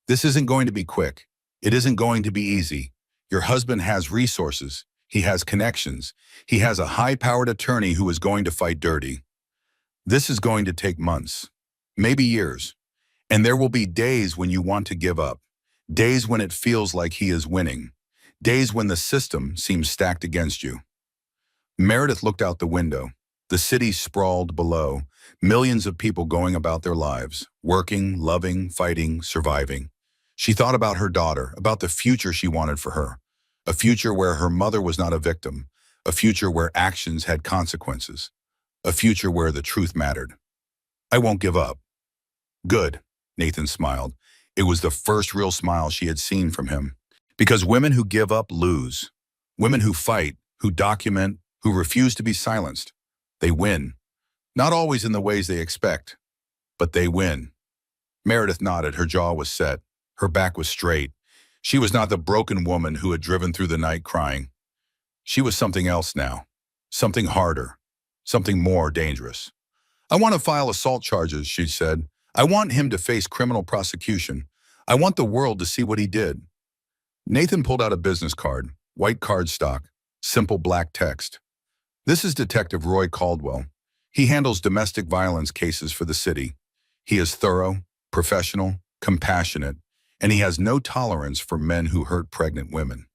This isn't going to be quick. It isn't going to be easy. Your husband has resources. He has connections. He has a high-powered attorney who is going to fight dirty. This is going to take months, maybe years. And there will be days when you want to give up. Days when it feels like he is winning. Days when the system seems stacked against you. Meredith looked out the window. The city sprawled below, millions of people going about their lives, working, loving, fighting, surviving. She thought about her daughter, about the future she wanted for her, a future where her mother was not a victim, a future where actions had consequences, a future where the truth mattered. I won't give up. Good, Nathan smiled. It was the first real smile she had seen from him. Because women who give up lose. Women who fight, who document, who refuse to be silenced. They win. Not always in the ways they expect, but they win. Meredith nodded. Her jaw was set. Her back was straight. She was not the broken woman who had driven through the night crying. She was something else now. Something harder. Something more dangerous. I want to file assault charges, she said. I want him to face criminal prosecution. I want the world to see what he did. Nathan pulled out a business card, white cardstock, simple black text. This is Detective Roy Caldwell. He handles domestic violence cases for the city. He is thorough, professional, compassionate, and he has no tolerance for men who hurt pregnant women.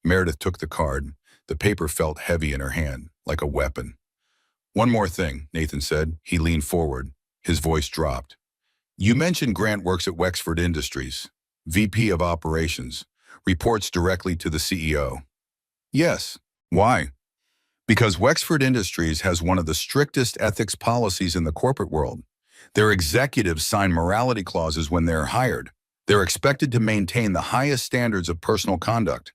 Meredith took the card. The paper felt heavy in her hand, like a weapon. "One more thing," Nathan said. He leaned forward. His voice dropped. "You mentioned Grant works at Wexford Industries, VP of Operations, reports directly to the CEO. Yes. Why? Because Wexford Industries has one of the strictest ethics policies in the corporate world. Their executives sign morality clauses when they're hired. They're expected to maintain the highest standards of personal conduct.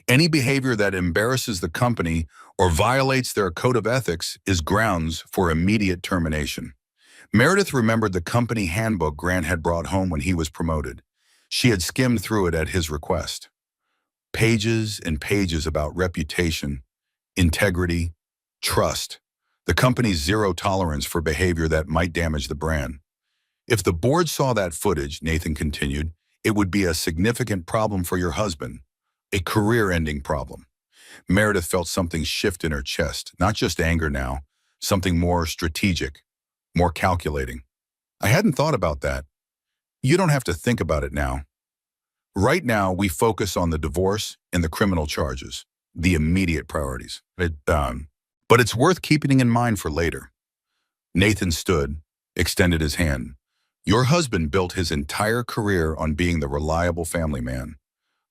Any behavior that embarrasses the company or violates their code of ethics is grounds for immediate termination." Meredith remembered the company handbook Grant had brought home when he was promoted. She had skimmed through it at his request. Pages and pages about reputation, integrity, trust, the company's zero tolerance for behavior that might damage the brand. "If the board saw that footage," Nathan continued, "it would be a significant problem for your husband, a career-ending problem." Meredith felt something shift in her chest, not just anger now, something more strategic, more calculating. "I hadn't thought about that." "You don't have to think about it now. Right now, we focus on the divorce and the criminal charges, the immediate priorities. But it's worth keeping in mind for later." Nathan stood, extended his hand. "Your husband built his entire career on being the reliable family man,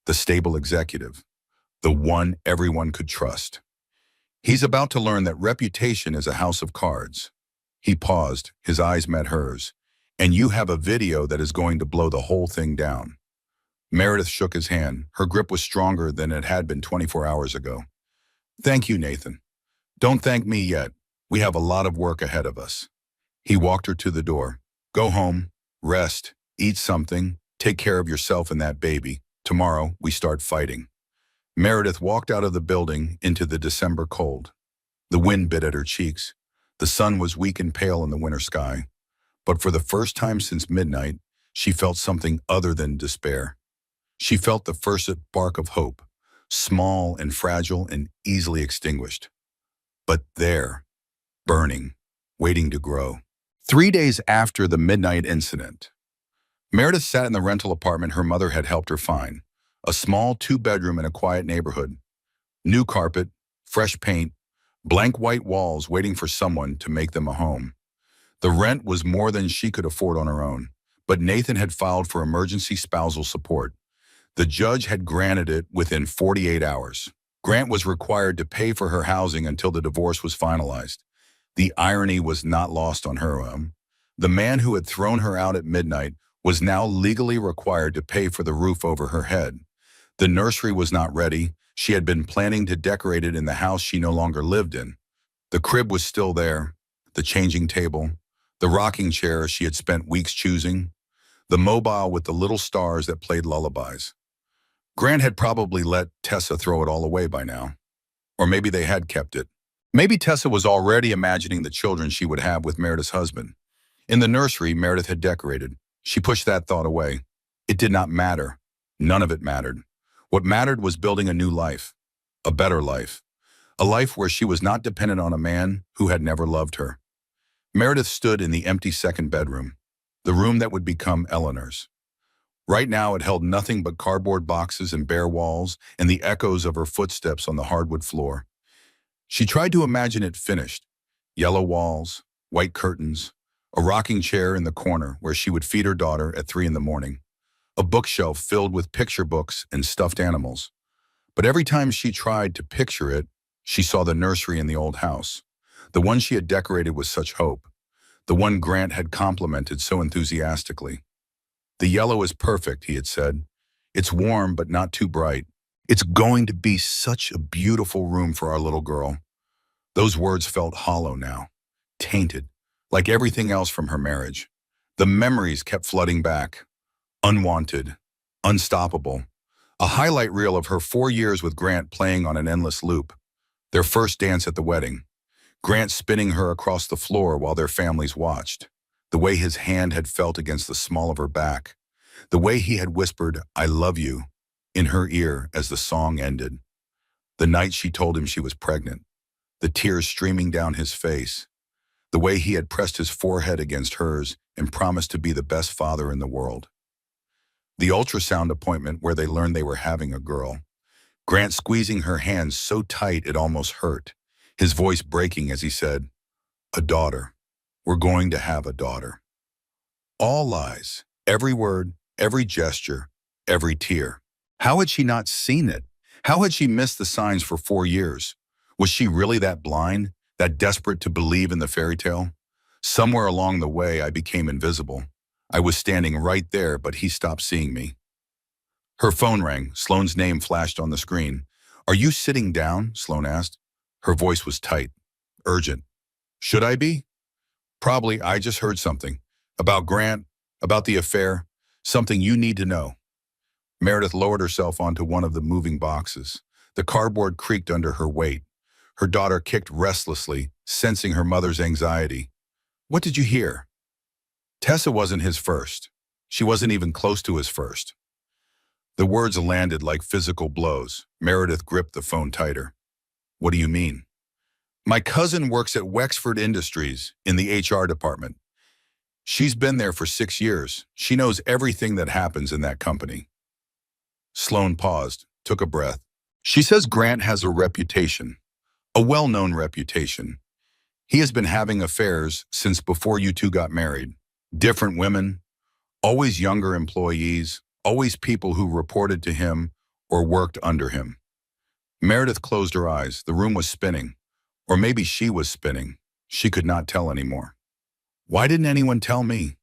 the stable executive, the one everyone could trust. He's about to learn that reputation is a house of cards." He paused, his eyes met hers. "And you have a video that is going to blow the whole thing down." Meredith shook his hand. Her grip was stronger than it had been 24 hours ago. "Thank you, Nathan. Don't thank me yet. We have a lot of work ahead of us." He walked her to the door. "Go home, rest, eat something, take care of yourself and that baby. Tomorrow, we start fighting." Meredith walked out of the building into the December cold. The wind bit at her cheeks. The sun was weak and pale in the winter sky. But for the first time since midnight, she felt something other than despair. She felt the first spark of hope, small and fragile and easily extinguished. But there, burning, waiting to grow. 3 days after the midnight incident, Meredith sat in the rental apartment her mother had helped her find, a small 2-bedroom in a quiet neighborhood. New carpet, fresh paint, blank white walls waiting for someone to make them a home. The rent was more than she could afford on her own, but Nathan had filed for emergency spousal support. The judge had granted it within 48 hours. Grant was required to pay for her housing until the divorce was finalized. The irony was not lost on her. The man who had thrown her out at midnight was now legally required to pay for the roof over her head. The nursery was not ready. She had been planning to decorate it in the house she no longer lived in. The crib was still there, the changing table, the rocking chair she had spent weeks choosing, the mobile with the little stars that played lullabies. Grant had probably let Tessa throw it all away by now. Or maybe they had kept it. Maybe Tessa was already imagining the children she would have with Meredith's husband. In the nursery, Meredith had decorated. She pushed that thought away. It did not matter. None of it mattered. What mattered was building a new life, a better life, a life where she was not dependent on a man who had never loved her. Meredith stood in the empty second bedroom, the room that would become Eleanor's. Right now, it held nothing but cardboard boxes and bare walls and the echoes of her footsteps on the hardwood floor. She tried to imagine it finished. Yellow walls, white curtains, a rocking chair in the corner where she would feed her daughter at 3 a.m, a bookshelf filled with picture books and stuffed animals. But every time she tried to picture it, she saw the nursery in the old house, the one she had decorated with such hope, the one Grant had complimented so enthusiastically. "The yellow is perfect," he had said. "It's warm but not too bright. It's going to be such a beautiful room for our little girl." Those words felt hollow now, tainted, like everything else from her marriage. The memories kept flooding back, unwanted, unstoppable. A highlight reel of her 4 years with Grant playing on an endless loop. Their first dance at the wedding. Grant spinning her across the floor while their families watched. The way his hand had felt against the small of her back. The way he had whispered, "I love you," in her ear as the song ended. The night she told him she was pregnant. The tears streaming down his face. the way he had pressed his forehead against hers and promised to be the best father in the world. The ultrasound appointment where they learned they were having a girl. Grant squeezing her hands so tight it almost hurt, his voice breaking as he said, "A daughter. We're going to have a daughter." All lies, every word, every gesture, every tear. How had she not seen it? How had she missed the signs for 4 years? Was she really that blind, that desperate to believe in the fairy tale? Somewhere along the way, I became invisible. I was standing right there, but he stopped seeing me. Her phone rang. Sloane's name flashed on the screen. "Are you sitting down?" Sloane asked. Her voice was tight, urgent. "Should I be?" "Probably. I just heard something. About Grant, about the affair, something you need to know." Meredith lowered herself onto one of the moving boxes. The cardboard creaked under her weight. Her daughter kicked restlessly, sensing her mother's anxiety. "What did you hear?" Tessa wasn't his first. She wasn't even close to his first. The words landed like physical blows. Meredith gripped the phone tighter. "What do you mean?" "My cousin works at Wexford Industries in the HR department. She's been there for 6 years. She knows everything that happens in that company." Sloane paused, took a breath. "She says Grant has a reputation, a well-known reputation. He has been having affairs since before you two got married. Different women, always younger employees, always people who reported to him or worked under him." Meredith closed her eyes. The room was spinning. Or maybe she was spinning. She could not tell anymore. "Why didn't anyone tell me?"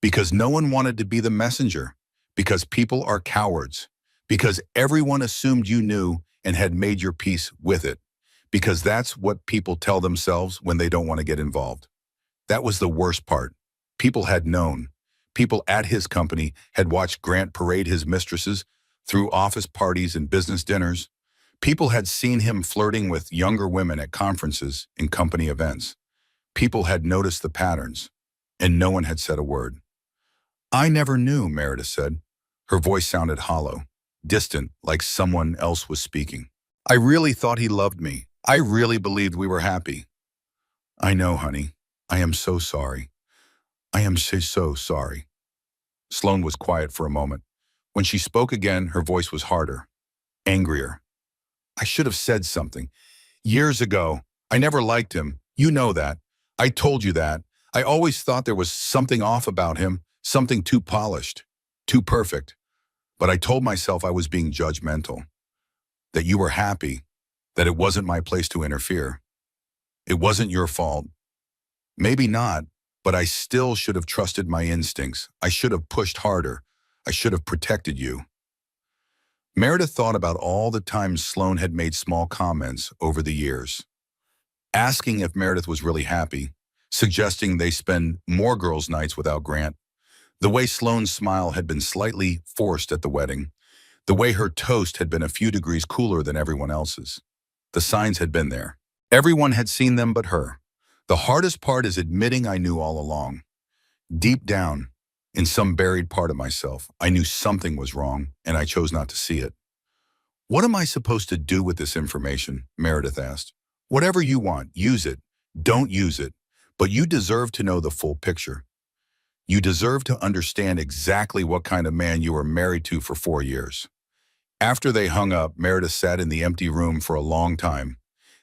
"Because no one wanted to be the messenger. Because people are cowards. Because everyone assumed you knew and had made your peace with it. Because that's what people tell themselves when they don't want to get involved." That was the worst part. People had known. People at his company had watched Grant parade his mistresses through office parties and business dinners. People had seen him flirting with younger women at conferences and company events. People had noticed the patterns, and no one had said a word. "I never knew," Meredith said. Her voice sounded hollow, distant, like someone else was speaking. "I really thought he loved me. I really believed we were happy." "I know, honey. I am so sorry. I am so sorry." Sloane was quiet for a moment. When she spoke again, her voice was harder, angrier. "I should have said something. Years ago, I never liked him. You know that. I told you that. I always thought there was something off about him, something too polished, too perfect. But I told myself I was being judgmental, that you were happy, that it wasn't my place to interfere. It wasn't your fault. Maybe not, but I still should have trusted my instincts. I should have pushed harder. I should have protected you." Meredith thought about all the times Sloane had made small comments over the years, asking if Meredith was really happy, suggesting they spend more girls' nights without Grant. The way Sloane's smile had been slightly forced at the wedding, the way her toast had been a few degrees cooler than everyone else's. The signs had been there. Everyone had seen them but her. The hardest part is admitting I knew all along. Deep down, in some buried part of myself, I knew something was wrong, and I chose not to see it. "What am I supposed to do with this information?" Meredith asked. "Whatever you want, use it. Don't use it. But you deserve to know the full picture. You deserve to understand exactly what kind of man you were married to for 4 years." After they hung up, Meredith sat in the empty room for a long time.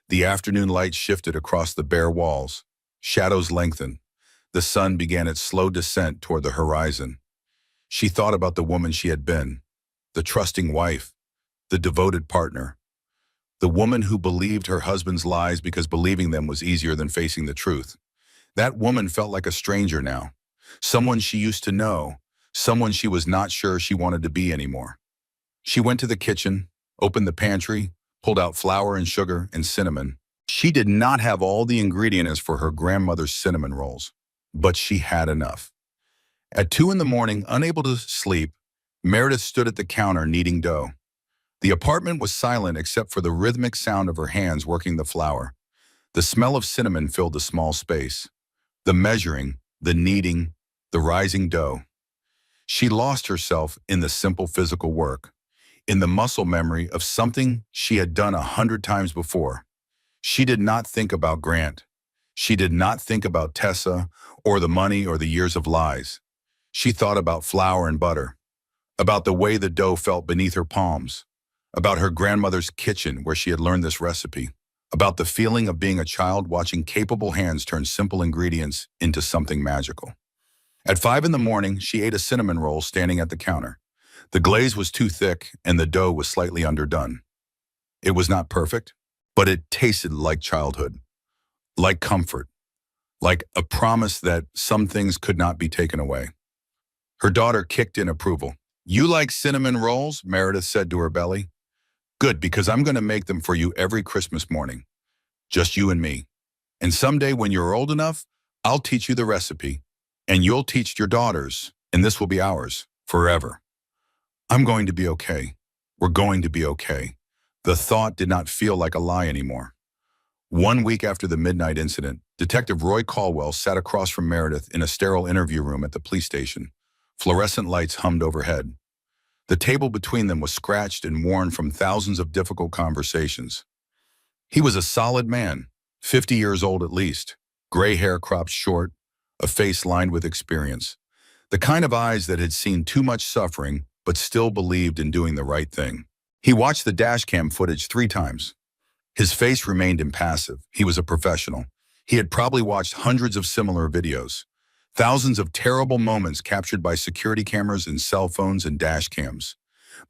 The afternoon light shifted across the bare walls. Shadows lengthened. The sun began its slow descent toward the horizon. She thought about the woman she had been, the trusting wife, the devoted partner, the woman who believed her husband's lies because believing them was easier than facing the truth. That woman felt like a stranger now, someone she used to know, someone she was not sure she wanted to be anymore. She went to the kitchen, opened the pantry, pulled out flour and sugar and cinnamon. She did not have all the ingredients for her grandmother's cinnamon rolls, but she had enough. At 2 in the morning, unable to sleep, Meredith stood at the counter kneading dough. The apartment was silent except for the rhythmic sound of her hands working the flour. The smell of cinnamon filled the small space. The measuring, the kneading, the rising dough. She lost herself in the simple physical work, in the muscle memory of something she had done 100 times before. She did not think about Grant. She did not think about Tessa or the money or the years of lies. She thought about flour and butter, about the way the dough felt beneath her palms, about her grandmother's kitchen where she had learned this recipe, about the feeling of being a child watching capable hands turn simple ingredients into something magical. At 5 in the morning, she ate a cinnamon roll standing at the counter. The glaze was too thick and the dough was slightly underdone. It was not perfect, but it tasted like childhood, like comfort, like a promise that some things could not be taken away. Her daughter kicked in approval. "You like cinnamon rolls?" Meredith said to her belly. "Good, because I'm going to make them for you every Christmas morning. Just you and me. And someday when you're old enough, I'll teach you the recipe. And you'll teach your daughters, and this will be ours, forever. I'm going to be okay. We're going to be okay." The thought did not feel like a lie anymore. 1 week after the midnight incident, Detective Roy Caldwell sat across from Meredith in a sterile interview room at the police station. Fluorescent lights hummed overhead. The table between them was scratched and worn from thousands of difficult conversations. He was a solid man, 50 years old at least, gray hair cropped short, a face lined with experience, the kind of eyes that had seen too much suffering but still believed in doing the right thing. He watched the dashcam footage 3 times. His face remained impassive. He was a professional. He had probably watched hundreds of similar videos, thousands of terrible moments captured by security cameras and cell phones and dash cams.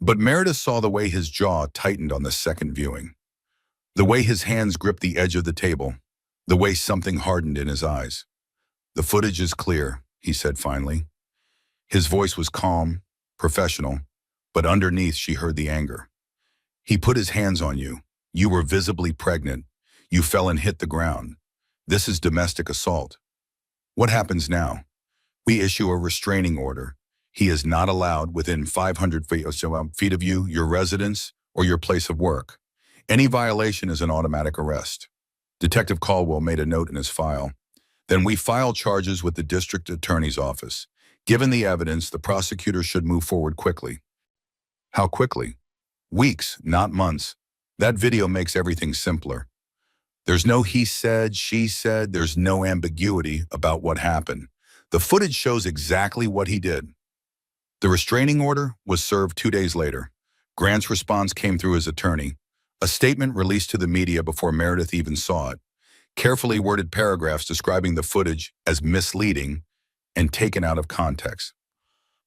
But Meredith saw the way his jaw tightened on the second viewing, the way his hands gripped the edge of the table, the way something hardened in his eyes. "The footage is clear," he said finally. His voice was calm, professional, but underneath she heard the anger. "He put his hands on you. You were visibly pregnant. You fell and hit the ground. This is domestic assault. What happens now? We issue a restraining order. He is not allowed within 500 feet of you, your residence, or your place of work. Any violation is an automatic arrest." Detective Caldwell made a note in his file. "Then we file charges with the district attorney's office. Given the evidence, the prosecutor should move forward quickly." How quickly? Weeks, not months. That video makes everything simpler. There's no he said, she said, there's no ambiguity about what happened. The footage shows exactly what he did. The restraining order was served 2 days later. Grant's response came through his attorney, a statement released to the media before Meredith even saw it, carefully worded paragraphs describing the footage as misleading and taken out of context.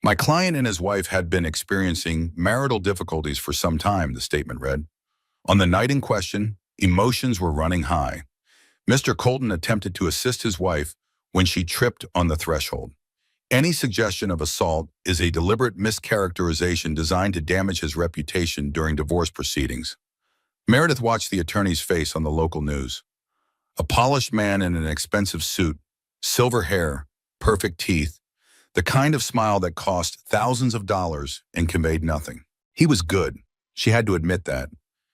"My client and his wife had been experiencing marital difficulties for some time," the statement read. "On the night in question, emotions were running high. Mr. Colton attempted to assist his wife when she tripped on the threshold. Any suggestion of assault is a deliberate mischaracterization designed to damage his reputation during divorce proceedings." Meredith watched the attorney's face on the local news. A polished man in an expensive suit, silver hair, perfect teeth, the kind of smile that cost thousands of dollars and conveyed nothing. He was good. She had to admit that.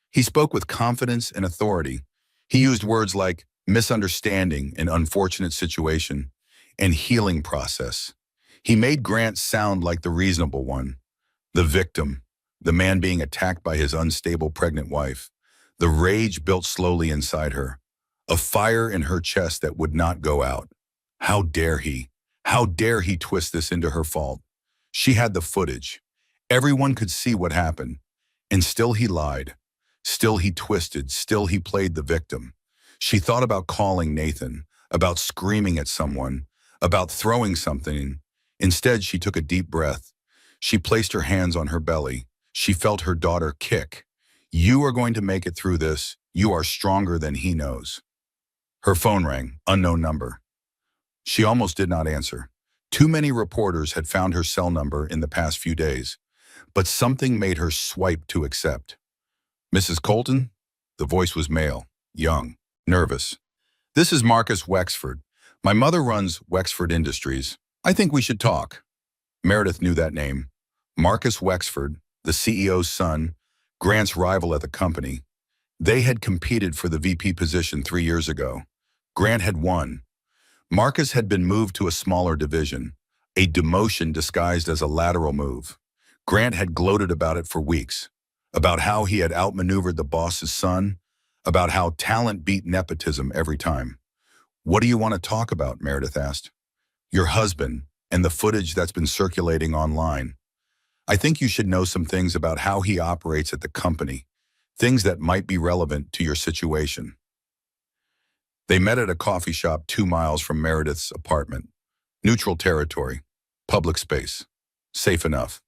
He spoke with confidence and authority. He used words like misunderstanding and unfortunate situation and healing process. He made Grant sound like the reasonable one, the victim, the man being attacked by his unstable pregnant wife. The rage built slowly inside her, a fire in her chest that would not go out. How dare he? How dare he twist this into her fault? She had the footage. Everyone could see what happened. And still he lied. Still he twisted. Still he played the victim. She thought about calling Nathan, about screaming at someone, about throwing something. Instead, she took a deep breath. She placed her hands on her belly. She felt her daughter kick. "You are going to make it through this. You are stronger than he knows." Her phone rang, unknown number. She almost did not answer. Too many reporters had found her cell number in the past few days, but something made her swipe to accept. "Mrs. Colton?" The voice was male, young, nervous. "This is Marcus Wexford. My mother runs Wexford Industries. I think we should talk." Meredith knew that name. Marcus Wexford, the CEO's son, Grant's rival at the company. They had competed for the VP position 3 years ago. Grant had won. Marcus had been moved to a smaller division, a demotion disguised as a lateral move. Grant had gloated about it for weeks, about how he had outmaneuvered the boss's son, about how talent beat nepotism every time. What do you want to talk about? Meredith asked. Your husband and the footage that's been circulating online. I think you should know some things about how he operates at the company, things that might be relevant to your situation. They met at a coffee shop 2 miles from Meredith's apartment. Neutral territory, public space, safe enough.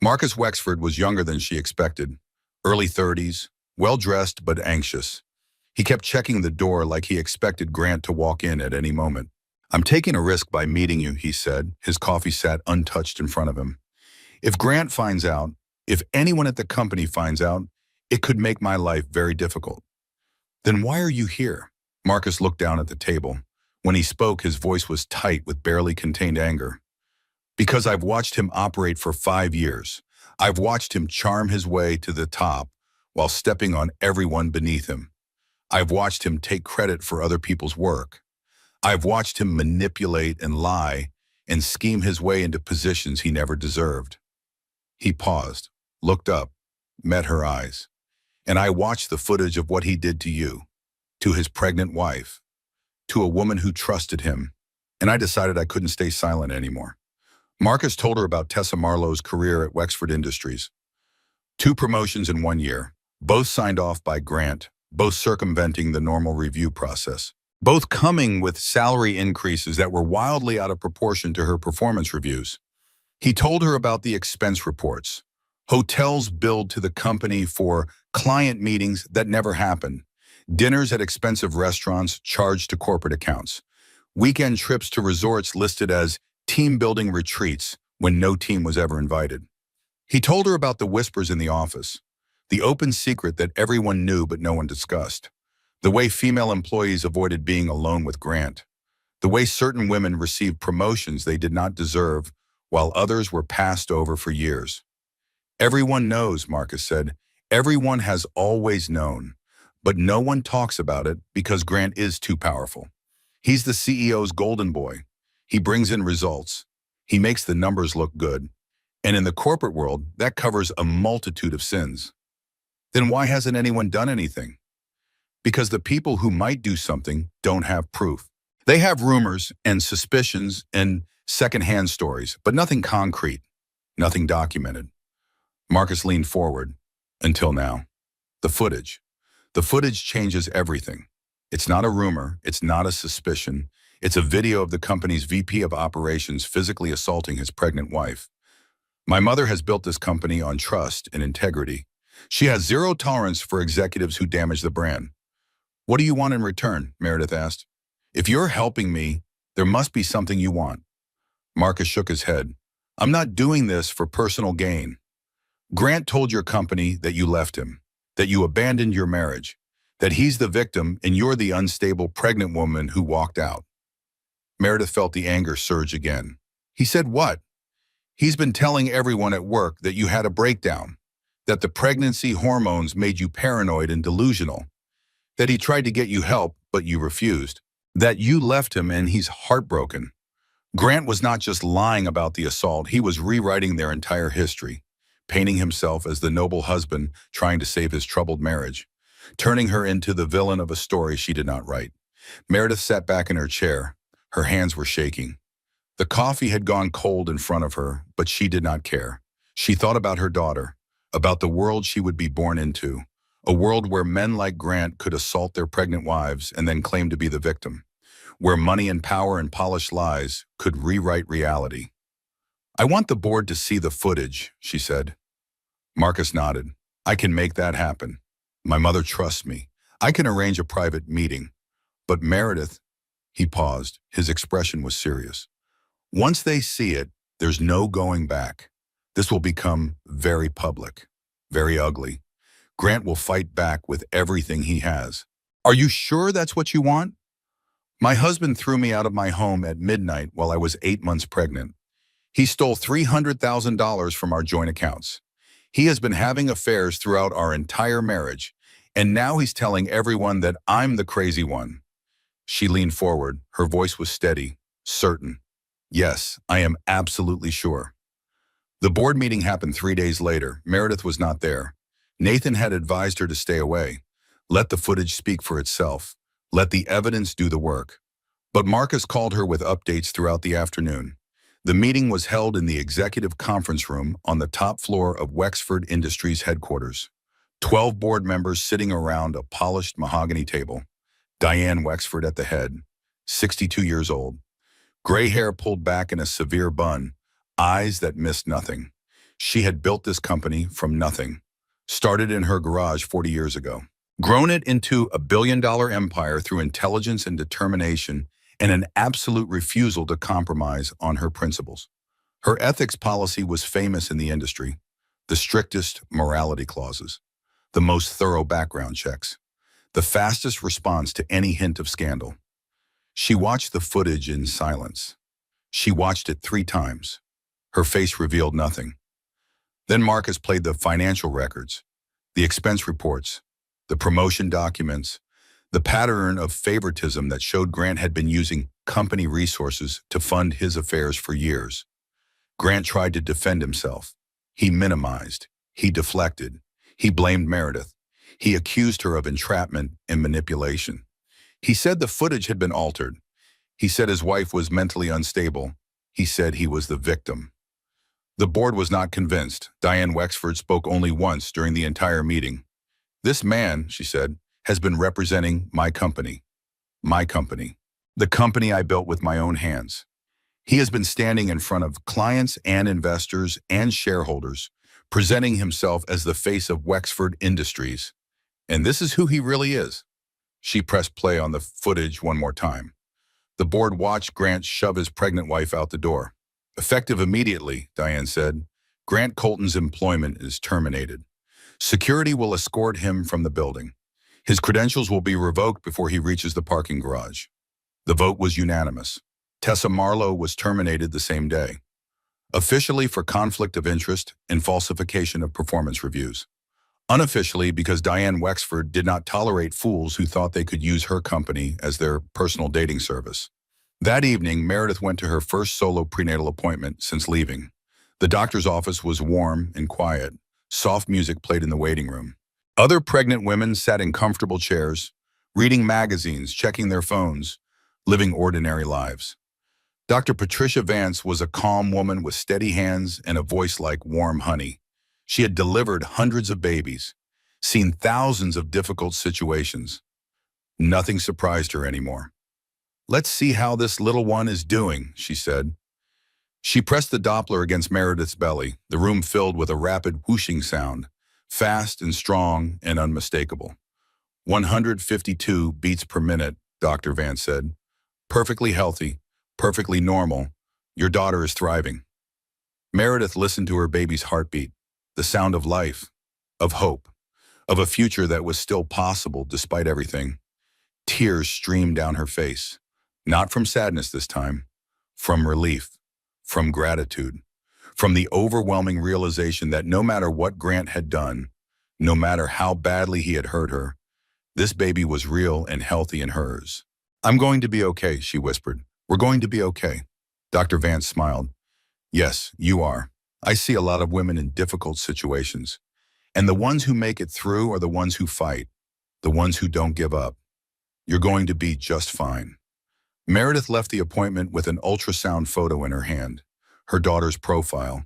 Marcus Wexford was younger than she expected, early 30s, well-dressed but anxious. He kept checking the door like he expected Grant to walk in at any moment. I'm taking a risk by meeting you, he said. His coffee sat untouched in front of him. If Grant finds out, if anyone at the company finds out, it could make my life very difficult. Then why are you here? Marcus looked down at the table. When he spoke, his voice was tight with barely contained anger. Because I've watched him operate for 5 years. I've watched him charm his way to the top while stepping on everyone beneath him. I've watched him take credit for other people's work. I've watched him manipulate and lie and scheme his way into positions he never deserved. He paused, looked up, met her eyes. And I watched the footage of what he did to you, to his pregnant wife, to a woman who trusted him, and I decided I couldn't stay silent anymore. Marcus told her about Tessa Marlowe's career at Wexford Industries. 2 promotions in 1 year, both signed off by Grant, both circumventing the normal review process, both coming with salary increases that were wildly out of proportion to her performance reviews. He told her about the expense reports, hotels billed to the company for client meetings that never happened, dinners at expensive restaurants charged to corporate accounts, weekend trips to resorts listed as team-building retreats when no team was ever invited. He told her about the whispers in the office, the open secret that everyone knew but no one discussed, the way female employees avoided being alone with Grant, the way certain women received promotions they did not deserve while others were passed over for years. Everyone knows, Marcus said. Everyone has always known, but no one talks about it because Grant is too powerful. He's the CEO's golden boy. He brings in results. He makes the numbers look good. And in the corporate world, that covers a multitude of sins. Then why hasn't anyone done anything? Because the people who might do something don't have proof. They have rumors and suspicions and secondhand stories, but nothing concrete, nothing documented. Marcus leaned forward. Until now. The footage. The footage changes everything. It's not a rumor. It's not a suspicion. It's a video of the company's VP of operations physically assaulting his pregnant wife. My mother has built this company on trust and integrity. She has zero tolerance for executives who damage the brand. What do you want in return? Meredith asked. If you're helping me, there must be something you want. Marcus shook his head. I'm not doing this for personal gain. Grant told your company that you left him, that you abandoned your marriage, that he's the victim and you're the unstable pregnant woman who walked out. Meredith felt the anger surge again. He said what? He's been telling everyone at work that you had a breakdown, that the pregnancy hormones made you paranoid and delusional, that he tried to get you help but you refused, that you left him and he's heartbroken. Grant was not just lying about the assault, he was rewriting their entire history, painting himself as the noble husband trying to save his troubled marriage, turning her into the villain of a story she did not write. Meredith sat back in her chair. Her hands were shaking. The coffee had gone cold in front of her, but she did not care. She thought about her daughter, about the world she would be born into, a world where men like Grant could assault their pregnant wives and then claim to be the victim, where money and power and polished lies could rewrite reality. I want the board to see the footage, she said. Marcus nodded. I can make that happen. My mother trusts me. I can arrange a private meeting. But Meredith, he paused. His expression was serious. Once they see it, there's no going back. This will become very public, very ugly. Grant will fight back with everything he has. Are you sure that's what you want? My husband threw me out of my home at midnight while I was 8 months pregnant. He stole $300,000 from our joint accounts. He has been having affairs throughout our entire marriage, and now he's telling everyone that I'm the crazy one. She leaned forward. Her voice was steady, certain. Yes, I am absolutely sure. The board meeting happened 3 days later. Meredith was not there. Nathan had advised her to stay away. Let the footage speak for itself. Let the evidence do the work. But Marcus called her with updates throughout the afternoon. The meeting was held in the executive conference room on the top floor of Wexford Industries headquarters. 12 board members sitting around a polished mahogany table. Diane Wexford at the head, 62 years old. Gray hair pulled back in a severe bun, eyes that missed nothing. She had built this company from nothing. Started in her garage 40 years ago. Grown it into a billion-dollar empire through intelligence and determination and an absolute refusal to compromise on her principles. Her ethics policy was famous in the industry. The strictest morality clauses, the most thorough background checks, the fastest response to any hint of scandal. She watched the footage in silence. She watched it 3 times. Her face revealed nothing. Then Marcus played the financial records, the expense reports, the promotion documents, the pattern of favoritism that showed Grant had been using company resources to fund his affairs for years. Grant tried to defend himself. He minimized. He deflected. He blamed Meredith. He accused her of entrapment and manipulation. He said the footage had been altered. He said his wife was mentally unstable. He said he was the victim. The board was not convinced. Diane Wexford spoke only once during the entire meeting. "This man," she said, "has been representing my company. My company. The company I built with my own hands. He has been standing in front of clients and investors and shareholders, presenting himself as the face of Wexford Industries. And this is who he really is." She pressed play on the footage one more time. The board watched Grant shove his pregnant wife out the door. "Effective immediately," Diane said. "Grant Colton's employment is terminated. Security will escort him from the building. His credentials will be revoked before he reaches the parking garage." The vote was unanimous. Tessa Marlowe was terminated the same day, officially for conflict of interest and falsification of performance reviews. Unofficially because Diane Wexford did not tolerate fools who thought they could use her company as their personal dating service. That evening, Meredith went to her first solo prenatal appointment since leaving. The doctor's office was warm and quiet. Soft music played in the waiting room. Other pregnant women sat in comfortable chairs, reading magazines, checking their phones, living ordinary lives. Dr. Patricia Vance was a calm woman with steady hands and a voice like warm honey. She had delivered hundreds of babies, seen thousands of difficult situations. Nothing surprised her anymore. "Let's see how this little one is doing," she said. She pressed the Doppler against Meredith's belly. The room filled with a rapid whooshing sound, fast and strong and unmistakable. 152 beats per minute, Dr. Vance said. "Perfectly healthy, perfectly normal. Your daughter is thriving." Meredith listened to her baby's heartbeat, the sound of life, of hope, of a future that was still possible despite everything. Tears streamed down her face, not from sadness this time, from relief, from gratitude, from the overwhelming realization that no matter what Grant had done, no matter how badly he had hurt her, this baby was real and healthy and hers. "I'm going to be okay," she whispered. "We're going to be okay." Dr. Vance smiled. "Yes, you are. I see a lot of women in difficult situations, and the ones who make it through are the ones who fight, the ones who don't give up. You're going to be just fine." Meredith left the appointment with an ultrasound photo in her hand, her daughter's profile,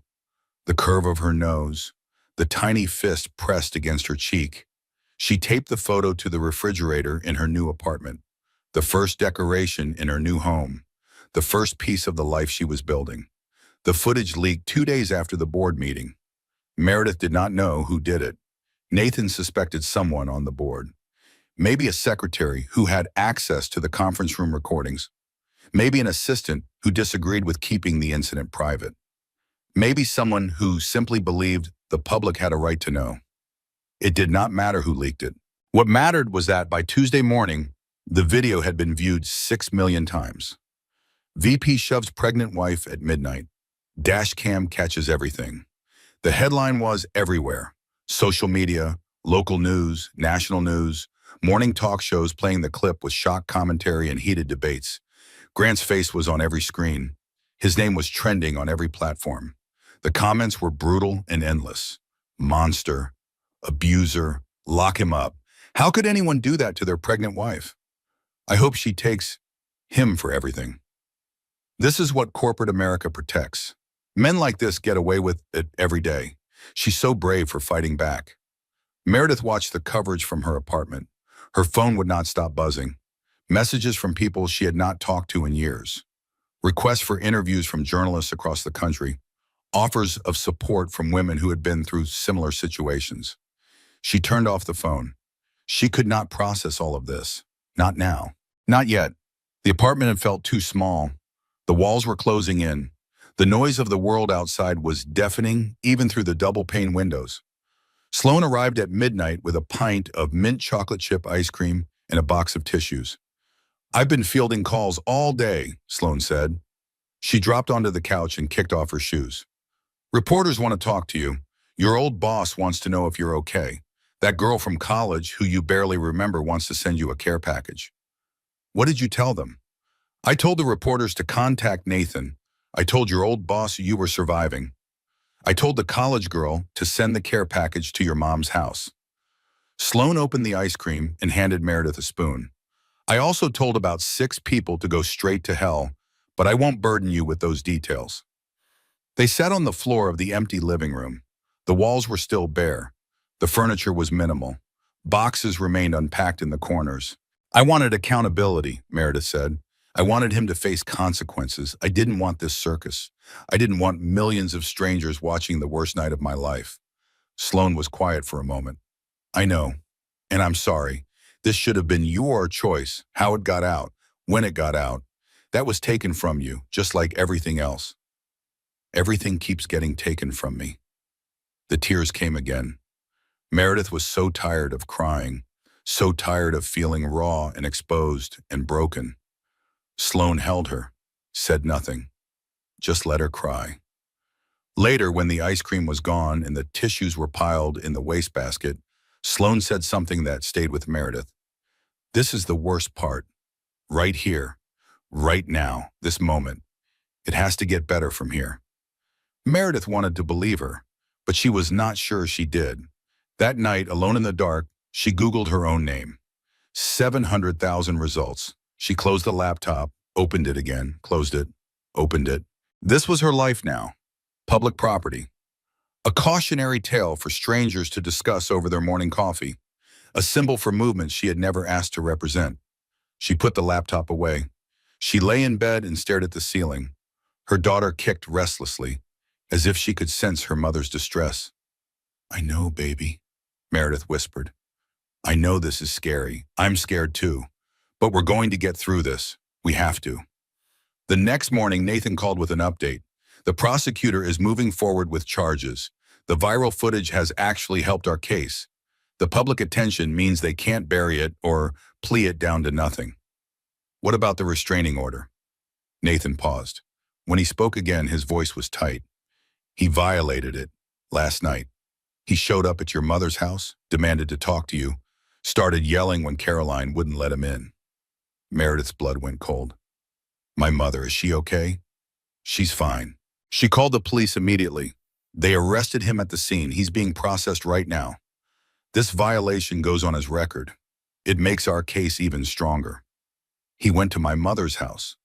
the curve of her nose, the tiny fist pressed against her cheek. She taped the photo to the refrigerator in her new apartment, the first decoration in her new home, the first piece of the life she was building. The footage leaked 2 days after the board meeting. Meredith did not know who did it. Nathan suspected someone on the board. Maybe a secretary who had access to the conference room recordings. Maybe an assistant who disagreed with keeping the incident private. Maybe someone who simply believed the public had a right to know. It did not matter who leaked it. What mattered was that by Tuesday morning, the video had been viewed 6 million times. VP shoves pregnant wife at midnight. Dashcam catches everything. The headline was everywhere. Social media, local news, national news, morning talk shows playing the clip with shock commentary and heated debates. Grant's face was on every screen. His name was trending on every platform. The comments were brutal and endless. Monster, abuser, lock him up. How could anyone do that to their pregnant wife? I hope she takes him for everything. This is what corporate America protects. Men like this get away with it every day. She's so brave for fighting back. Meredith watched the coverage from her apartment. Her phone would not stop buzzing. Messages from people she had not talked to in years. Requests for interviews from journalists across the country. Offers of support from women who had been through similar situations. She turned off the phone. She could not process all of this. Not now. Not yet. The apartment had felt too small. The walls were closing in. The noise of the world outside was deafening, even through the double-pane windows. Sloan arrived at midnight with a pint of mint chocolate chip ice cream and a box of tissues. "I've been fielding calls all day," Sloan said. She dropped onto the couch and kicked off her shoes. "Reporters want to talk to you. Your old boss wants to know if you're okay. That girl from college who you barely remember wants to send you a care package." "What did you tell them?" "I told the reporters to contact Nathan. I told your old boss you were surviving. I told the college girl to send the care package to your mom's house." Sloan opened the ice cream and handed Meredith a spoon. "I also told about 6 people to go straight to hell, but I won't burden you with those details." They sat on the floor of the empty living room. The walls were still bare. The furniture was minimal. Boxes remained unpacked in the corners. "I wanted accountability," Meredith said. "I wanted him to face consequences. I didn't want this circus. I didn't want millions of strangers watching the worst night of my life." Sloan was quiet for a moment. "I know, and I'm sorry. This should have been your choice, how it got out, when it got out. That was taken from you, just like everything else." "Everything keeps getting taken from me." The tears came again. Meredith was so tired of crying, so tired of feeling raw and exposed and broken. Sloan held her, said nothing. Just let her cry. Later, when the ice cream was gone and the tissues were piled in the wastebasket, Sloan said something that stayed with Meredith. "This is the worst part. Right here. Right now. This moment. It has to get better from here." Meredith wanted to believe her, but she was not sure she did. That night, alone in the dark, she Googled her own name. 700,000 results. She closed the laptop, opened it again, closed it, opened it. This was her life now. Public property. A cautionary tale for strangers to discuss over their morning coffee. A symbol for movement she had never asked to represent. She put the laptop away. She lay in bed and stared at the ceiling. Her daughter kicked restlessly, as if she could sense her mother's distress. "I know, baby," Meredith whispered. "I know this is scary. I'm scared too. But we're going to get through this. We have to." The next morning, Nathan called with an update. "The prosecutor is moving forward with charges. The viral footage has actually helped our case. The public attention means they can't bury it or plea it down to nothing." "What about the restraining order?" Nathan paused. When he spoke again, his voice was tight. "He violated it last night. He showed up at your mother's house, demanded to talk to you, started yelling when Caroline wouldn't let him in." Meredith's blood went cold. "My mother, is she okay?" "She's fine." She called the police immediately. They arrested him at the scene. He's being processed right now. This violation goes on his record. It makes our case even stronger. "He went to my mother's house."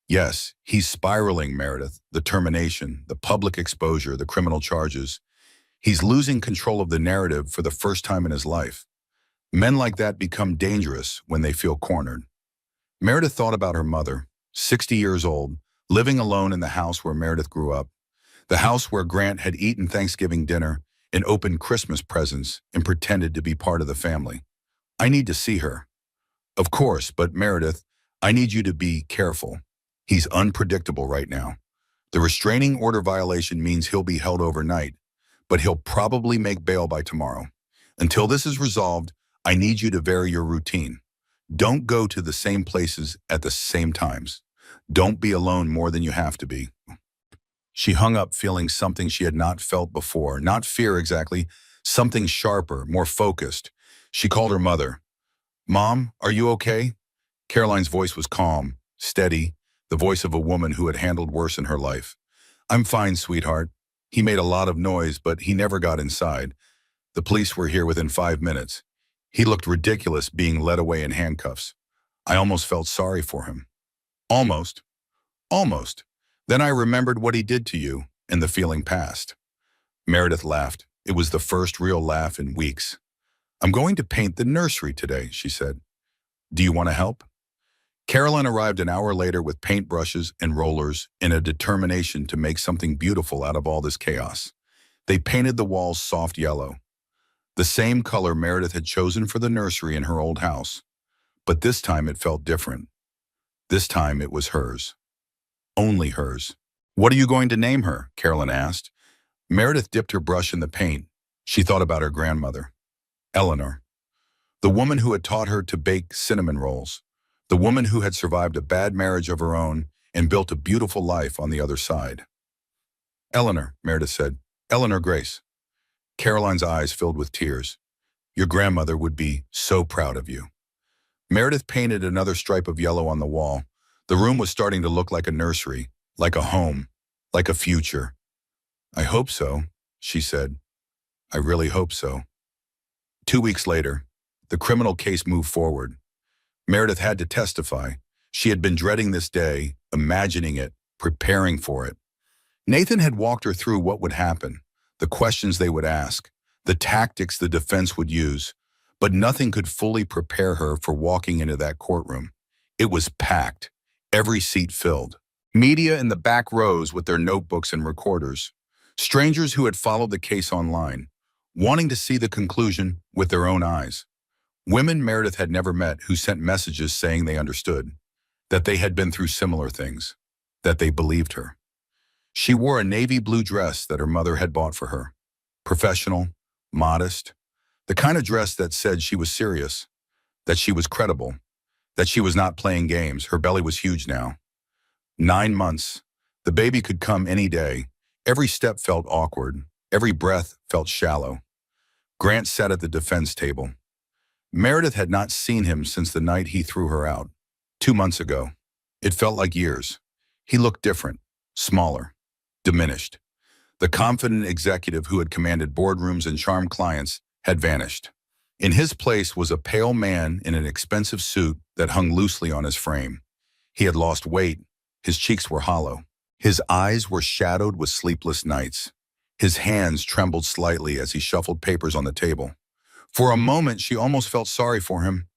Yes, he's spiraling, Meredith. The termination, the public exposure, the criminal charges. He's losing control of the narrative for the first time in his life. Men like that become dangerous when they feel cornered. Meredith thought about her mother, 60 years old, living alone in the house where Meredith grew up, the house where Grant had eaten Thanksgiving dinner and opened Christmas presents and pretended to be part of the family. "I need to see her." "Of course, but Meredith, I need you to be careful. He's unpredictable right now. The restraining order violation means he'll be held overnight, but he'll probably make bail by tomorrow. Until this is resolved, I need you to vary your routine. Don't go to the same places at the same times. Don't be alone more than you have to be." She hung up feeling something she had not felt before, not fear exactly, something sharper, more focused. She called her mother. "Mom, are you okay?" Caroline's voice was calm, steady, the voice of a woman who had handled worse in her life. "I'm fine, sweetheart. He made a lot of noise, but he never got inside. The police were here within 5 minutes. He looked ridiculous being led away in handcuffs. I almost felt sorry for him." Almost, almost. Then I remembered what he did to you, and the feeling passed. Meredith laughed. It was the first real laugh in weeks. I'm going to paint the nursery today, she said. Do you want to help? Carolyn arrived an hour later with paintbrushes and rollers in a determination to make something beautiful out of all this chaos. They painted the walls soft yellow, the same color Meredith had chosen for the nursery in her old house. But this time it felt different. This time it was hers. Only hers. What are you going to name her? Carolyn asked. Meredith dipped her brush in the paint. She thought about her grandmother. Eleanor. The woman who had taught her to bake cinnamon rolls. The woman who had survived a bad marriage of her own and built a beautiful life on the other side. Eleanor, Meredith said. Eleanor Grace. Caroline's eyes filled with tears. Your grandmother would be so proud of you. Meredith painted another stripe of yellow on the wall. The room was starting to look like a nursery, like a home, like a future. I hope so, she said. I really hope so. 2 weeks later, the criminal case moved forward. Meredith had to testify. She had been dreading this day, imagining it, preparing for it. Nathan had walked her through what would happen, the questions they would ask, the tactics the defense would use, but nothing could fully prepare her for walking into that courtroom. It was packed, every seat filled. Media in the back rows with their notebooks and recorders. Strangers who had followed the case online, wanting to see the conclusion with their own eyes. Women Meredith had never met who sent messages saying they understood, that they had been through similar things, that they believed her. She wore a navy blue dress that her mother had bought for her. Professional, modest, the kind of dress that said she was serious, that she was credible, that she was not playing games. Her belly was huge now. 9 months. The baby could come any day. Every step felt awkward. Every breath felt shallow. Grant sat at the defense table. Meredith had not seen him since the night he threw her out. 2 months ago. It felt like years. He looked different, smaller, diminished. The confident executive who had commanded boardrooms and charmed clients had vanished. In his place was a pale man in an expensive suit that hung loosely on his frame. He had lost weight. His cheeks were hollow. His eyes were shadowed with sleepless nights. His hands trembled slightly as he shuffled papers on the table. For a moment, she almost felt sorry for him.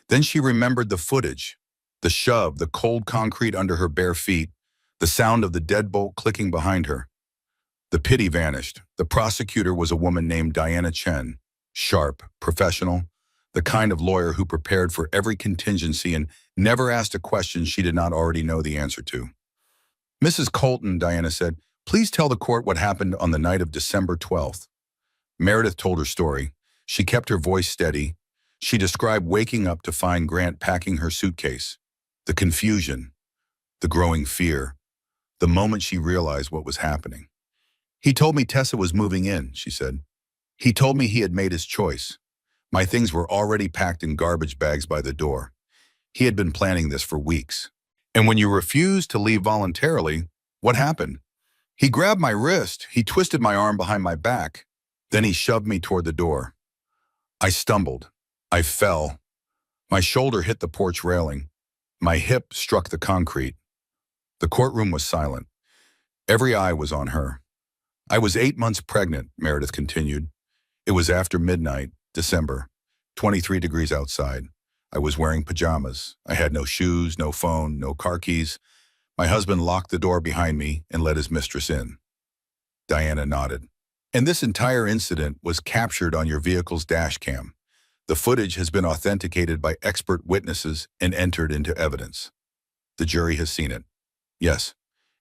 Then she remembered the footage, the shove, the cold concrete under her bare feet, the sound of the deadbolt clicking behind her. The pity vanished. The prosecutor was a woman named Diana Chen, sharp, professional, the kind of lawyer who prepared for every contingency and never asked a question she did not already know the answer to. Mrs. Colton, Diana said, please tell the court what happened on the night of December 12th. Meredith told her story. She kept her voice steady. She described waking up to find Grant packing her suitcase. The confusion, the growing fear, the moment she realized what was happening. He told me Tessa was moving in, she said. He told me he had made his choice. My things were already packed in garbage bags by the door. He had been planning this for weeks. And when you refused to leave voluntarily, what happened? He grabbed my wrist. He twisted my arm behind my back. Then he shoved me toward the door. I stumbled. I fell. My shoulder hit the porch railing. My hip struck the concrete. The courtroom was silent. Every eye was on her. I was 8 months pregnant, Meredith continued. It was after midnight, December, 23 degrees outside. I was wearing pajamas. I had no shoes, no phone, no car keys. My husband locked the door behind me and let his mistress in. Diana nodded. And this entire incident was captured on your vehicle's dash cam. The footage has been authenticated by expert witnesses and entered into evidence. The jury has seen it. Yes.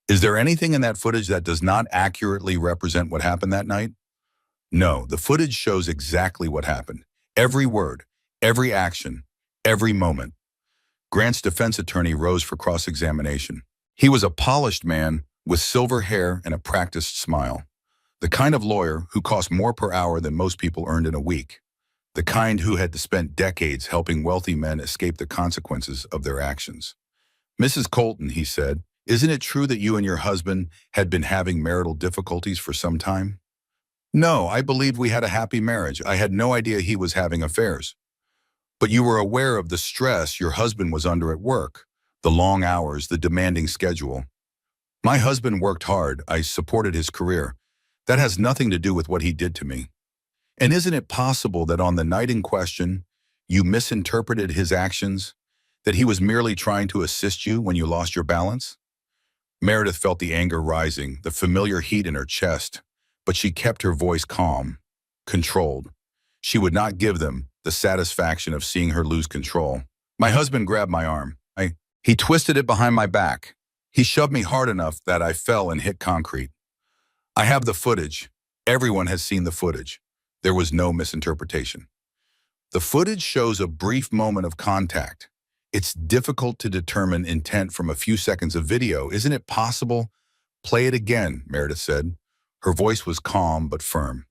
Is there anything in that footage that does not accurately represent what happened that night? No, the footage shows exactly what happened. Every word, every action, every moment. Grant's defense attorney rose for cross-examination. He was a polished man with silver hair and a practiced smile. The kind of lawyer who cost more per hour than most people earned in a week. The kind who had spent decades helping wealthy men escape the consequences of their actions. Mrs. Colton, he said, isn't it true that you and your husband had been having marital difficulties for some time? No, I believed we had a happy marriage. I had no idea he was having affairs. But you were aware of the stress your husband was under at work, The long hours, the demanding schedule. My husband worked hard. I supported his career. That has nothing to do with what he did to me. And isn't it possible that on the night in question, you misinterpreted his actions, that he was merely trying to assist you when you lost your balance? Meredith felt the anger rising, the familiar heat in her chest, but she kept her voice calm, controlled. She would not give them the satisfaction of seeing her lose control. My husband grabbed my arm. He twisted it behind my back. He shoved me hard enough that I fell and hit concrete. I have the footage. Everyone has seen the footage. There was no misinterpretation. The footage shows a brief moment of contact. It's difficult to determine intent from a few seconds of video. Isn't it possible? Play it again, Meredith said. Her voice was calm but firm.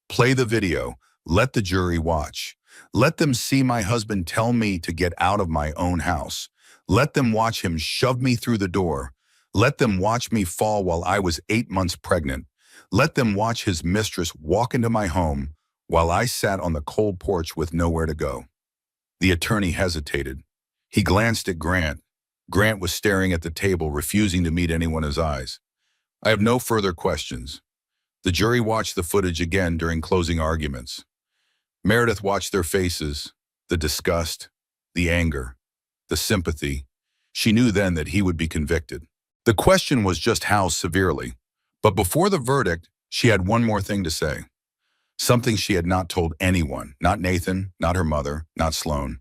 Play the video. Let the jury watch. Let them see my husband tell me to get out of my own house. Let them watch him shove me through the door. Let them watch me fall while I was 8 months pregnant. Let them watch his mistress walk into my home while I sat on the cold porch with nowhere to go. The attorney hesitated. He glanced at Grant. Grant was staring at the table, refusing to meet anyone's eyes. I have no further questions. The jury watched the footage again during closing arguments. Meredith watched their faces, the disgust, the anger, the sympathy. She knew then that he would be convicted. The question was just how severely. But before the verdict, she had one more thing to say. Something she had not told anyone, not Nathan, not her mother, not Sloan.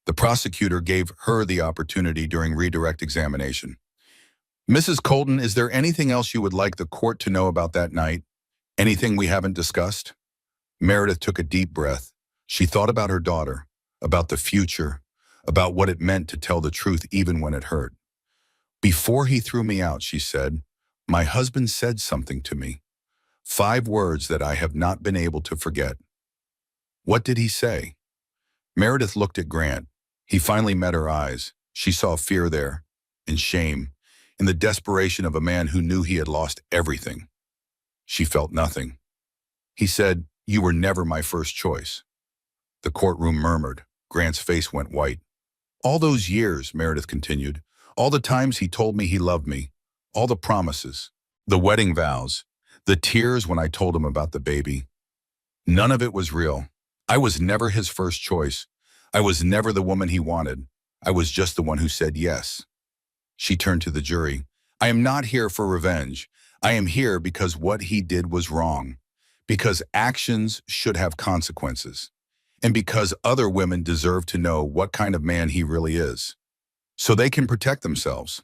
The prosecutor gave her the opportunity during redirect examination. Mrs. Colton, is there anything else you would like the court to know about that night? Anything we haven't discussed? Meredith took a deep breath. She thought about her daughter, about the future, about what it meant to tell the truth even when it hurt. Before he threw me out, she said, my husband said something to me. 5 words that I have not been able to forget. What did he say? Meredith looked at Grant. He finally met her eyes. She saw fear there, and shame, in the desperation of a man who knew he had lost everything. She felt nothing. He said, you were never my first choice. The courtroom murmured. Grant's face went white. All those years, Meredith continued, all the times he told me he loved me, all the promises, the wedding vows, the tears when I told him about the baby. None of it was real. I was never his first choice. I was never the woman he wanted. I was just the one who said yes. She turned to the jury. I am not here for revenge. I am here because what he did was wrong, because actions should have consequences, and because other women deserve to know what kind of man he really is, so they can protect themselves,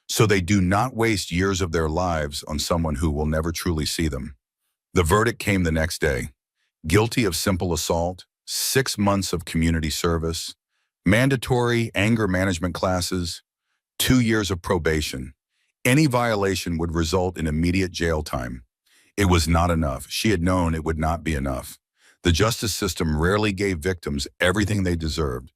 so they do not waste years of their lives on someone who will never truly see them. The verdict came the next day. Guilty of simple assault, 6 months of community service, mandatory anger management classes, 2 years of probation. Any violation would result in immediate jail time. It was not enough. She had known it would not be enough. The justice system rarely gave victims everything they deserved,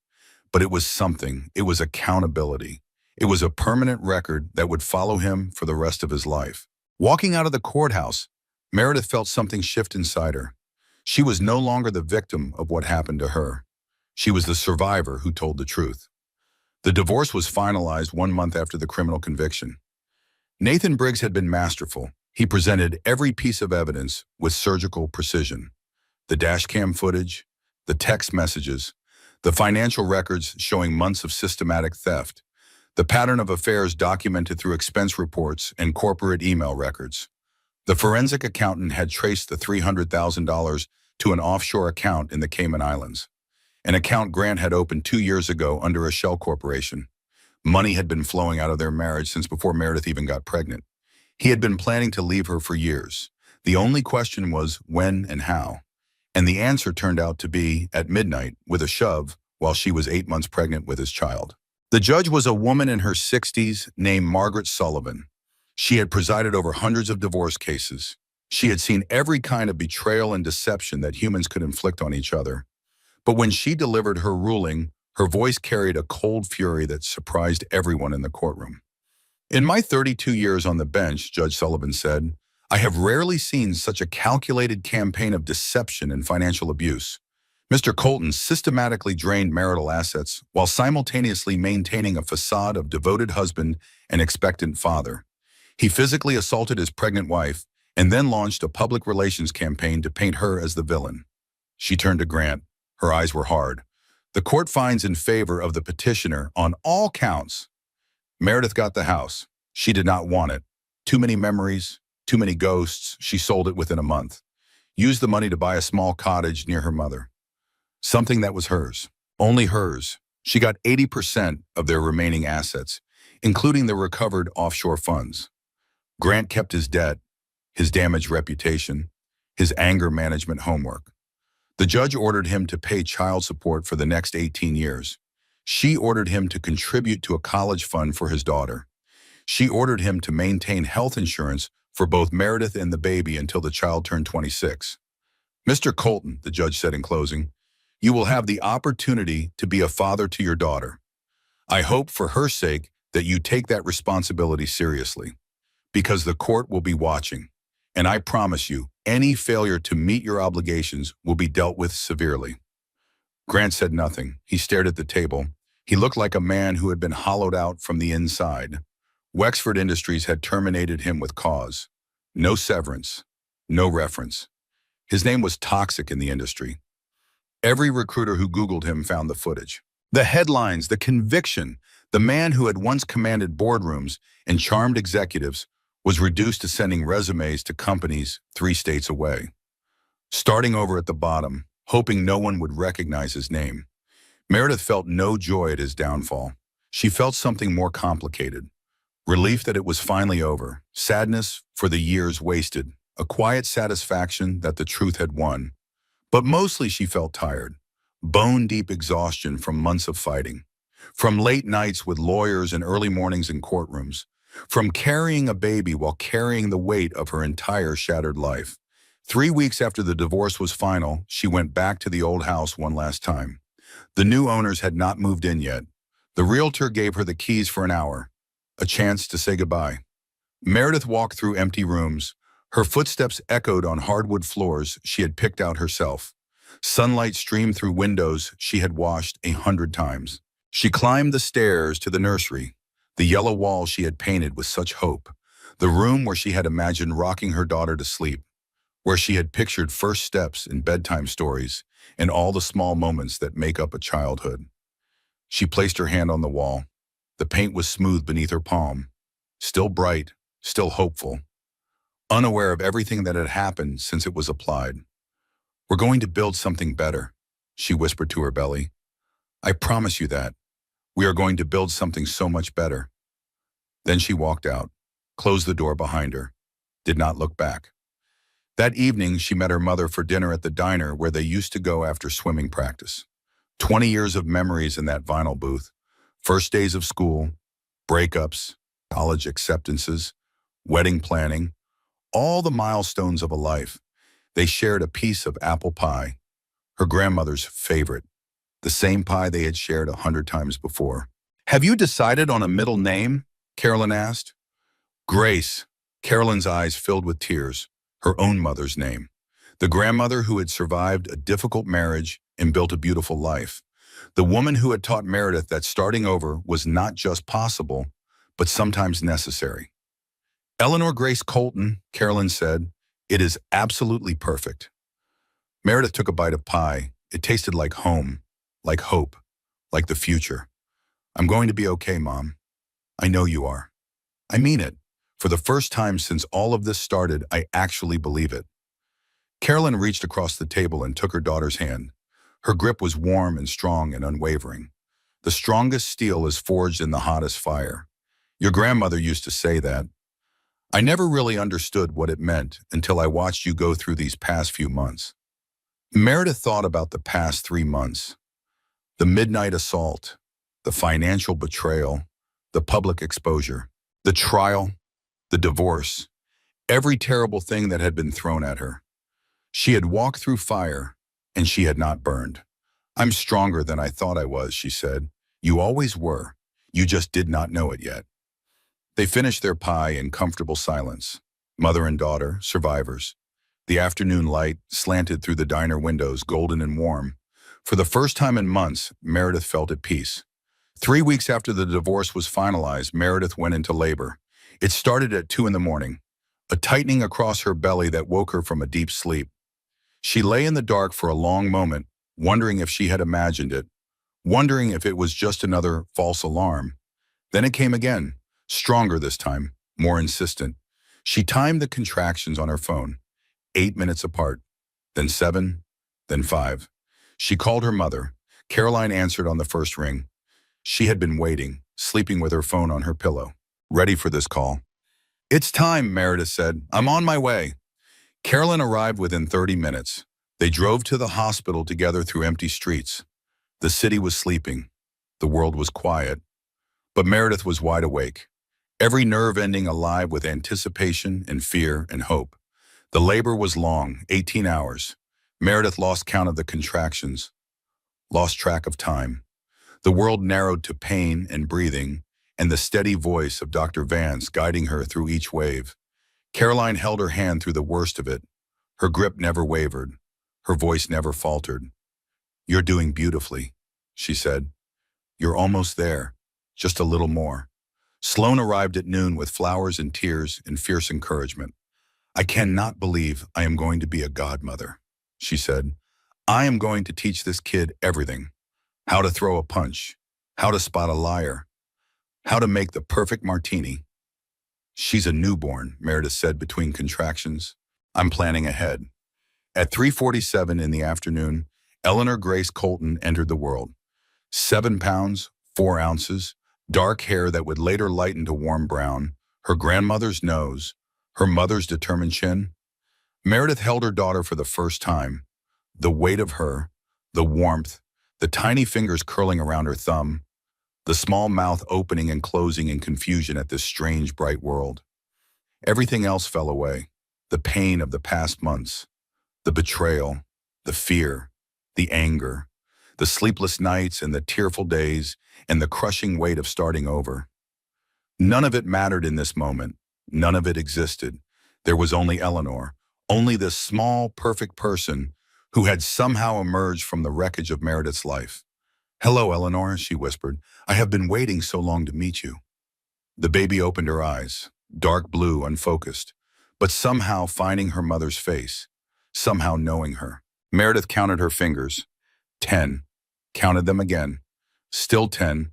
but it was something. It was accountability. It was a permanent record that would follow him for the rest of his life. Walking out of the courthouse, Meredith felt something shift inside her. She was no longer the victim of what happened to her. She was the survivor who told the truth. The divorce was finalized 1 month after the criminal conviction. Nathan Briggs had been masterful. He presented every piece of evidence with surgical precision. The dashcam footage, the text messages, the financial records showing months of systematic theft, the pattern of affairs documented through expense reports and corporate email records. The forensic accountant had traced the $300,000 to an offshore account in the Cayman Islands, an account Grant had opened 2 years ago under a shell corporation. Money had been flowing out of their marriage since before Meredith even got pregnant. He had been planning to leave her for years. The only question was when and how. And the answer turned out to be at midnight with a shove while she was 8 months pregnant with his child. The judge was a woman in her 60s named Margaret Sullivan. She had presided over hundreds of divorce cases. She had seen every kind of betrayal and deception that humans could inflict on each other. But when she delivered her ruling, her voice carried a cold fury that surprised everyone in the courtroom. In my 32 years on the bench, Judge Sullivan said, I have rarely seen such a calculated campaign of deception and financial abuse. Mr. Colton systematically drained marital assets while simultaneously maintaining a facade of devoted husband and expectant father. He physically assaulted his pregnant wife and then launched a public relations campaign to paint her as the villain. She turned to Grant. Her eyes were hard. The court finds in favor of the petitioner on all counts. Meredith got the house. She did not want it. Too many memories, too many ghosts. She sold it within a month. Used the money to buy a small cottage near her mother. Something that was hers. Only hers. She got 80% of their remaining assets, including the recovered offshore funds. Grant kept his debt, his damaged reputation, his anger management homework. The judge ordered him to pay child support for the next 18 years. She ordered him to contribute to a college fund for his daughter. She ordered him to maintain health insurance for both Meredith and the baby until the child turned 26. Mr. Colton, the judge said in closing, you will have the opportunity to be a father to your daughter. I hope for her sake that you take that responsibility seriously, because the court will be watching. And I promise you, any failure to meet your obligations will be dealt with severely. Grant said nothing. He stared at the table. He looked like a man who had been hollowed out from the inside. Wexford Industries had terminated him with cause. No severance. No reference. His name was toxic in the industry. Every recruiter who Googled him found the footage. The headlines, the conviction, the man who had once commanded boardrooms and charmed executives was reduced to sending resumes to companies 3 states away. Starting over at the bottom, hoping no one would recognize his name. Meredith felt no joy at his downfall. She felt something more complicated. Relief that it was finally over, sadness for the years wasted, a quiet satisfaction that the truth had won. But mostly she felt tired, bone-deep exhaustion from months of fighting, from late nights with lawyers and early mornings in courtrooms, from carrying a baby while carrying the weight of her entire shattered life. 3 weeks after the divorce was final, she went back to the old house one last time. The new owners had not moved in yet. The realtor gave her the keys for an hour, a chance to say goodbye. Meredith walked through empty rooms. Her footsteps echoed on hardwood floors she had picked out herself. Sunlight streamed through windows she had washed 100 times. She climbed the stairs to the nursery, the yellow wall she had painted with such hope, the room where she had imagined rocking her daughter to sleep, where she had pictured first steps in bedtime stories and all the small moments that make up a childhood. She placed her hand on the wall. The paint was smooth beneath her palm, still bright, still hopeful, unaware of everything that had happened since it was applied. We're going to build something better, she whispered to her belly. I promise you that. We are going to build something so much better. Then she walked out, closed the door behind her, did not look back. That evening, she met her mother for dinner at the diner where they used to go after swimming practice. 20 years of memories in that vinyl booth. First days of school, breakups, college acceptances, wedding planning, all the milestones of a life. They shared a piece of apple pie, her grandmother's favorite, the same pie they had shared 100 times before. Have you decided on a middle name? Carolyn asked. Grace. Carolyn's eyes filled with tears, her own mother's name. The grandmother who had survived a difficult marriage and built a beautiful life. The woman who had taught Meredith that starting over was not just possible, but sometimes necessary. Eleanor Grace Colton, Carolyn said, it is absolutely perfect. Meredith took a bite of pie. It tasted like home, like hope, like the future. I'm going to be okay, Mom. I know you are. I mean it. For the first time since all of this started, I actually believe it. Carolyn reached across the table and took her daughter's hand. Her grip was warm and strong and unwavering. The strongest steel is forged in the hottest fire. Your grandmother used to say that. I never really understood what it meant until I watched you go through these past few months. Meredith thought about the past 3 months. The midnight assault, the financial betrayal, the public exposure, the trial, the divorce, every terrible thing that had been thrown at her. She had walked through fire, and she had not burned. I'm stronger than I thought I was, she said. You always were. You just did not know it yet. They finished their pie in comfortable silence. Mother and daughter, survivors. The afternoon light slanted through the diner windows, golden and warm. For the first time in months, Meredith felt at peace. 3 weeks after the divorce was finalized, Meredith went into labor. It started at 2 in the morning, a tightening across her belly that woke her from a deep sleep. She lay in the dark for a long moment, wondering if she had imagined it, wondering if it was just another false alarm. Then it came again, stronger this time, more insistent. She timed the contractions on her phone, 8 minutes apart, then 7, then 5. She called her mother. Caroline answered on the first ring. She had been waiting, sleeping with her phone on her pillow, ready for this call. "It's time," Meredith said. "I'm on my way." Carolyn arrived within 30 minutes. They drove to the hospital together through empty streets. The city was sleeping. The world was quiet. But Meredith was wide awake, every nerve ending alive with anticipation and fear and hope. The labor was long, 18 hours. Meredith lost count of the contractions, lost track of time. The world narrowed to pain and breathing, and the steady voice of Dr. Vance guiding her through each wave. Caroline held her hand through the worst of it. Her grip never wavered. Her voice never faltered. "You're doing beautifully," she said. "You're almost there. Just a little more." Sloan arrived at noon with flowers and tears and fierce encouragement. "I cannot believe I am going to be a godmother," she said. "I am going to teach this kid everything. How to throw a punch, how to spot a liar, how to make the perfect martini." "She's a newborn," Meredith said between contractions. "I'm planning ahead." At 3:47 in the afternoon, Eleanor Grace Colton entered the world. 7 pounds, 4 ounces, dark hair that would later lighten to warm brown, her grandmother's nose, her mother's determined chin. Meredith held her daughter for the first time. The weight of her, the warmth, the tiny fingers curling around her thumb, the small mouth opening and closing in confusion at this strange, bright world. Everything else fell away. The pain of the past months, the betrayal, the fear, the anger, the sleepless nights and the tearful days, and the crushing weight of starting over. None of it mattered in this moment. None of it existed. There was only Eleanor, only this small, perfect person who had somehow emerged from the wreckage of Meredith's life. "Hello, Eleanor," she whispered. "I have been waiting so long to meet you." The baby opened her eyes, dark blue, unfocused, but somehow finding her mother's face, somehow knowing her. Meredith counted her fingers. 10. Counted them again. Still 10.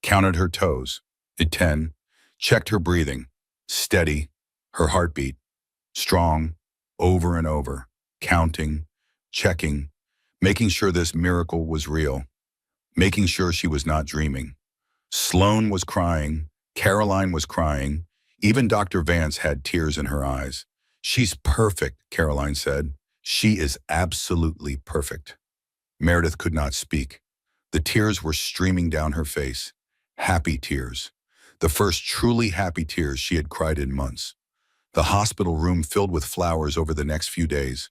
Counted her toes. At 10. Checked her breathing. Steady. Her heartbeat. Strong. Over and over. Counting. Checking. Making sure this miracle was real. Making sure she was not dreaming. Sloan was crying. Caroline was crying. Even Dr. Vance had tears in her eyes. "She's perfect," Caroline said. "She is absolutely perfect." Meredith could not speak. The tears were streaming down her face. Happy tears. The first truly happy tears she had cried in months. The hospital room filled with flowers over the next few days.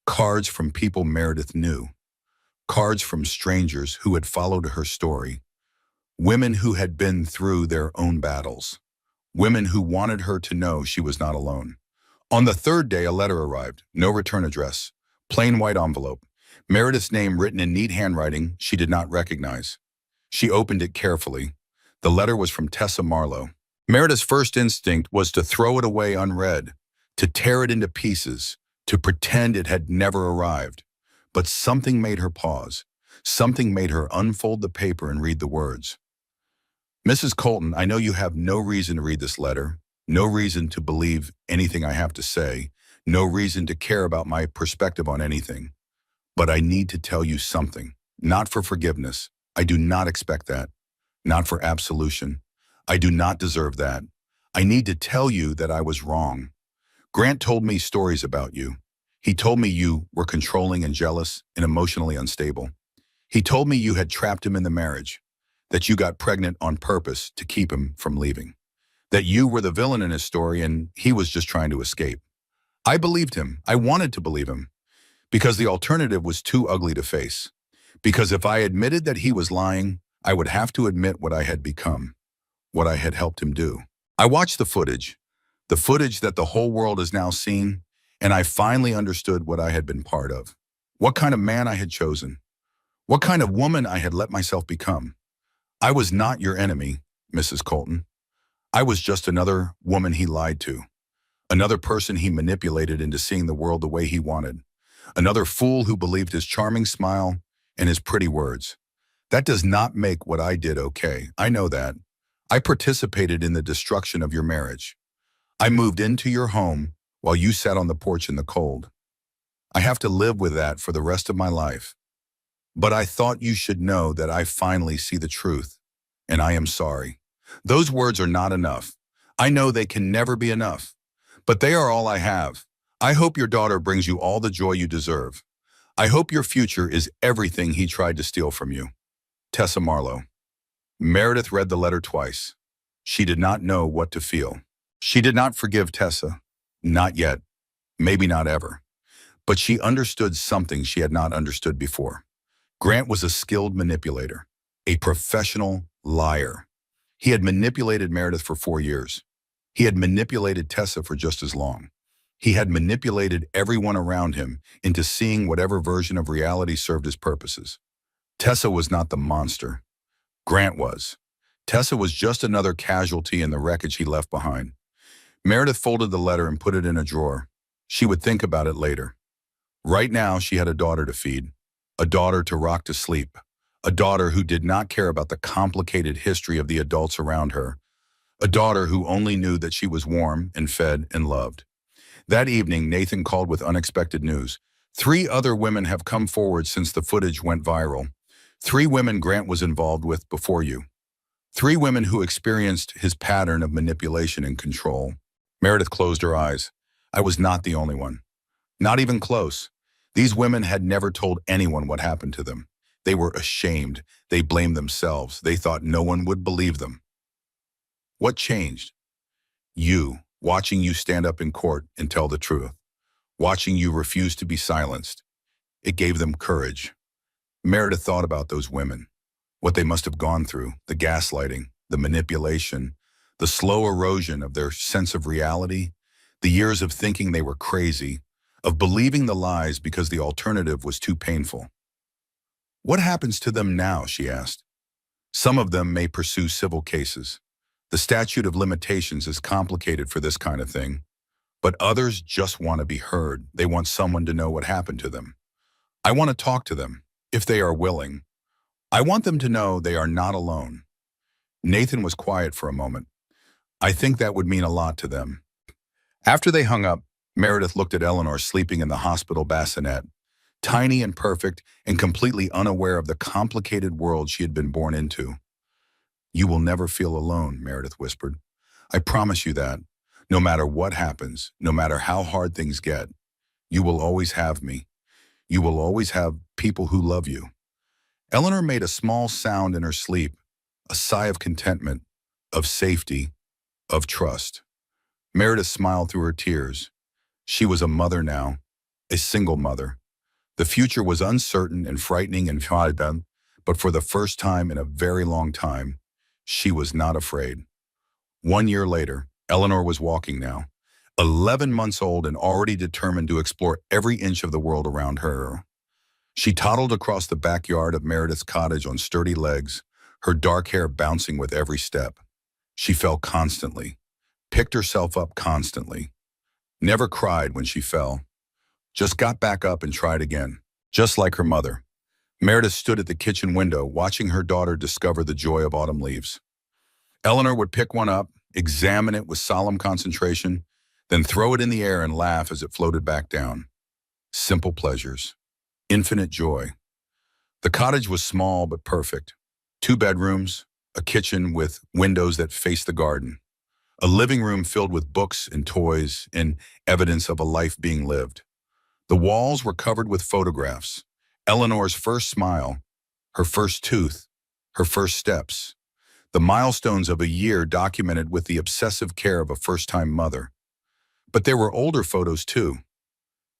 Cards from people Meredith knew. Cards from strangers who had followed her story. Women who had been through their own battles. Women who wanted her to know she was not alone. On the third day, a letter arrived. No return address. Plain white envelope. Meredith's name written in neat handwriting she did not recognize. She opened it carefully. The letter was from Tessa Marlowe. Meredith's first instinct was to throw it away unread, to tear it into pieces, to pretend it had never arrived. But something made her pause. Something made her unfold the paper and read the words. "Mrs. Colton, I know you have no reason to read this letter, no reason to believe anything I have to say, no reason to care about my perspective on anything. But I need to tell you something. Not for forgiveness. I do not expect that. Not for absolution. I do not deserve that. I need to tell you that I was wrong. Grant told me stories about you. He told me you were controlling and jealous and emotionally unstable. He told me you had trapped him in the marriage, that you got pregnant on purpose to keep him from leaving, that you were the villain in his story and he was just trying to escape. I believed him. I wanted to believe him, because the alternative was too ugly to face. Because if I admitted that he was lying, I would have to admit what I had become, what I had helped him do. I watched the footage that the whole world has now seen, and I finally understood what I had been part of, what kind of man I had chosen, What kind of woman I had let myself become. I was not your enemy, Mrs. Colton. I was just another woman he lied to. Another person he manipulated into seeing the world the way he wanted. Another fool who believed his charming smile and his pretty words. That does not make what I did okay. I know that. I participated in the destruction of your marriage. I moved into your home while you sat on the porch in the cold. I have to live with that for the rest of my life. But I thought you should know that I finally see the truth, and I am sorry. Those words are not enough. I know they can never be enough, but they are all I have. I hope your daughter brings you all the joy you deserve. I hope your future is everything he tried to steal from you. Tessa Marlowe. Meredith read the letter twice. She did not know what to feel. She did not forgive Tessa. Not yet. Maybe not ever. But she understood something she had not understood before. Grant was a skilled manipulator, a professional liar. He had manipulated Meredith for 4 years. He had manipulated Tessa for just as long. He had manipulated everyone around him into seeing whatever version of reality served his purposes. Tessa was not the monster. Grant was. Tessa was just another casualty in the wreckage he left behind. Meredith folded the letter and put it in a drawer. She would think about it later. Right now, she had a daughter to feed, a daughter to rock to sleep, a daughter who did not care about the complicated history of the adults around her, a daughter who only knew that she was warm and fed and loved. That evening, Nathan called with unexpected news. 3 other women have come forward since the footage went viral. 3 women Grant was involved with before you. 3 women who experienced his pattern of manipulation and control. Meredith closed her eyes. I was not the only one. Not even close. These women had never told anyone what happened to them. They were ashamed. They blamed themselves. They thought no one would believe them. What changed? You, watching you stand up in court and tell the truth. Watching you refuse to be silenced. It gave them courage. Meredith thought about those women, what they must have gone through, the gaslighting, the manipulation, the slow erosion of their sense of reality, the years of thinking they were crazy, of believing the lies because the alternative was too painful. What happens to them now, she asked. Some of them may pursue civil cases. The statute of limitations is complicated for this kind of thing, but others just want to be heard. They want someone to know what happened to them. I want to talk to them, if they are willing. I want them to know they are not alone. Nathan was quiet for a moment. I think that would mean a lot to them. After they hung up, Meredith looked at Eleanor sleeping in the hospital bassinet, tiny and perfect and completely unaware of the complicated world she had been born into. You will never feel alone, Meredith whispered. I promise you that. No matter what happens, no matter how hard things get, you will always have me. You will always have people who love you. Eleanor made a small sound in her sleep, a sigh of contentment, of safety, of trust. Meredith smiled through her tears. She was a mother now, a single mother. The future was uncertain and frightening and frightening, but for the first time in a very long time, she was not afraid. 1 year later, Eleanor was walking now, 11 months old and already determined to explore every inch of the world around her. She toddled across the backyard of Meredith's cottage on sturdy legs, her dark hair bouncing with every step. She fell constantly, picked herself up constantly. Never cried when she fell. Just got back up and tried again, just like her mother. Meredith stood at the kitchen window, watching her daughter discover the joy of autumn leaves. Eleanor would pick one up, examine it with solemn concentration, then throw it in the air and laugh as it floated back down. Simple pleasures. Infinite joy. The cottage was small but perfect. 2 bedrooms, a kitchen with windows that faced the garden, a living room filled with books and toys and evidence of a life being lived. The walls were covered with photographs. Eleanor's first smile, her first tooth, her first steps. The milestones of a year documented with the obsessive care of a first-time mother. But there were older photos too.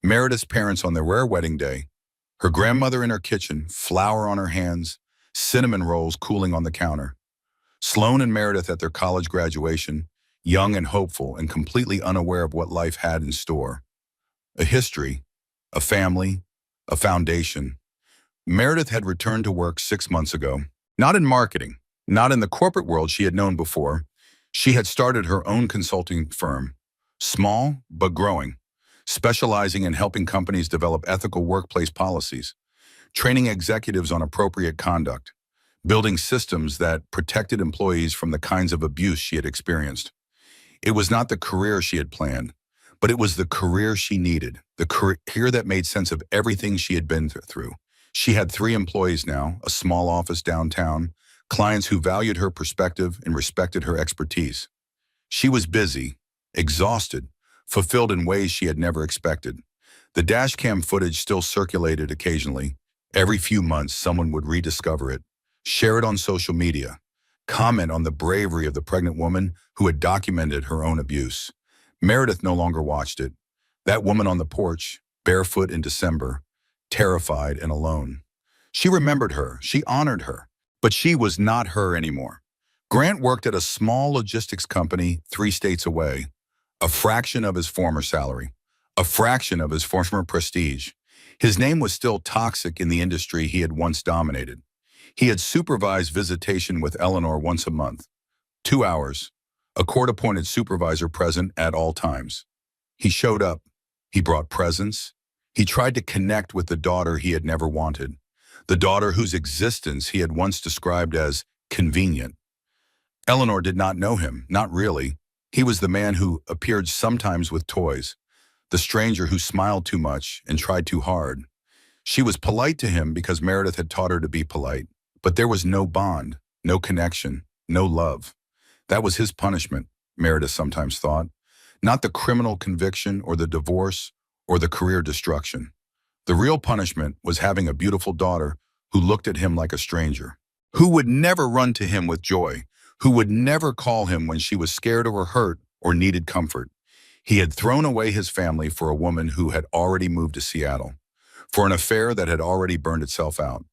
Meredith's parents on their rare wedding day, her grandmother in her kitchen, flour on her hands, cinnamon rolls cooling on the counter. Sloane and Meredith at their college graduation, young and hopeful and completely unaware of what life had in store. A history, a family, a foundation. Meredith had returned to work 6 months ago. Not in marketing, not in the corporate world she had known before. She had started her own consulting firm, small but growing, specializing in helping companies develop ethical workplace policies, training executives on appropriate conduct, building systems that protected employees from the kinds of abuse she had experienced. It was not the career she had planned, but it was the career she needed, the career that made sense of everything she had been through. She had 3 employees now, a small office downtown, clients who valued her perspective and respected her expertise. She was busy, exhausted, fulfilled in ways she had never expected. The dashcam footage still circulated occasionally. Every few months, someone would rediscover it, share it on social media, comment on the bravery of the pregnant woman who had documented her own abuse. Meredith no longer watched it. That woman on the porch, barefoot in December, terrified and alone. She remembered her, she honored her, but she was not her anymore. Grant worked at a small logistics company 3 states away, a fraction of his former salary, a fraction of his former prestige. His name was still toxic in the industry he had once dominated. He had supervised visitation with Eleanor once a month, 2 hours, a court-appointed supervisor present at all times. He showed up. He brought presents. He tried to connect with the daughter he had never wanted, the daughter whose existence he had once described as convenient. Eleanor did not know him, not really. He was the man who appeared sometimes with toys, the stranger who smiled too much and tried too hard. She was polite to him because Meredith had taught her to be polite, but there was no bond, no connection, no love. That was his punishment, Meredith sometimes thought, not the criminal conviction or the divorce or the career destruction. The real punishment was having a beautiful daughter who looked at him like a stranger, who would never run to him with joy, who would never call him when she was scared or hurt or needed comfort. He had thrown away his family for a woman who had already moved to Seattle, for an affair that had already burned itself out,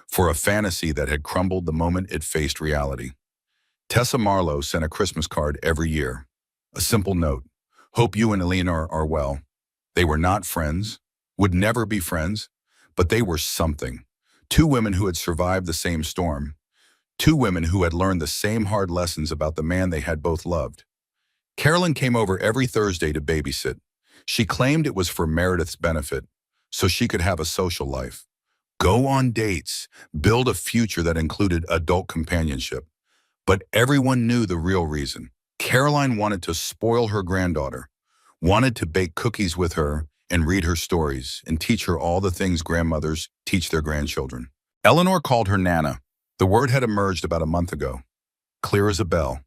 for a fantasy that had crumbled the moment it faced reality. Tessa Marlowe sent a Christmas card every year, a simple note. Hope you and Millionaire are well. They were not friends, would never be friends, but they were something. 2 women who had survived the same storm. 2 women who had learned the same hard lessons about the man they had both loved. Carolyn came over every Thursday to babysit. She claimed it was for Meredith's benefit, so she could have a social life, go on dates, build a future that included adult companionship. But everyone knew the real reason. Caroline wanted to spoil her granddaughter, wanted to bake cookies with her and read her stories and teach her all the things grandmothers teach their grandchildren. Eleanor called her Nana. The word had emerged about a month ago, clear as a bell.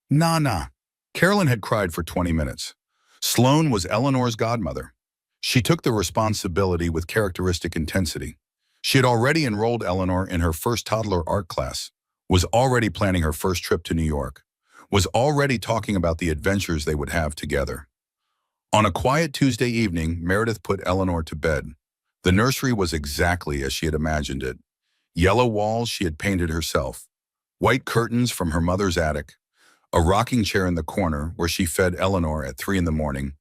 Nana. Carolyn had cried for 20 minutes. Sloane was Eleanor's godmother. She took the responsibility with characteristic intensity. She had already enrolled Eleanor in her first toddler art class, was already planning her first trip to New York, was already talking about the adventures they would have together. On a quiet Tuesday evening, Meredith put Eleanor to bed. The nursery was exactly as she had imagined it. Yellow walls she had painted herself, white curtains from her mother's attic, a rocking chair in the corner where she fed Eleanor at 3 a.m,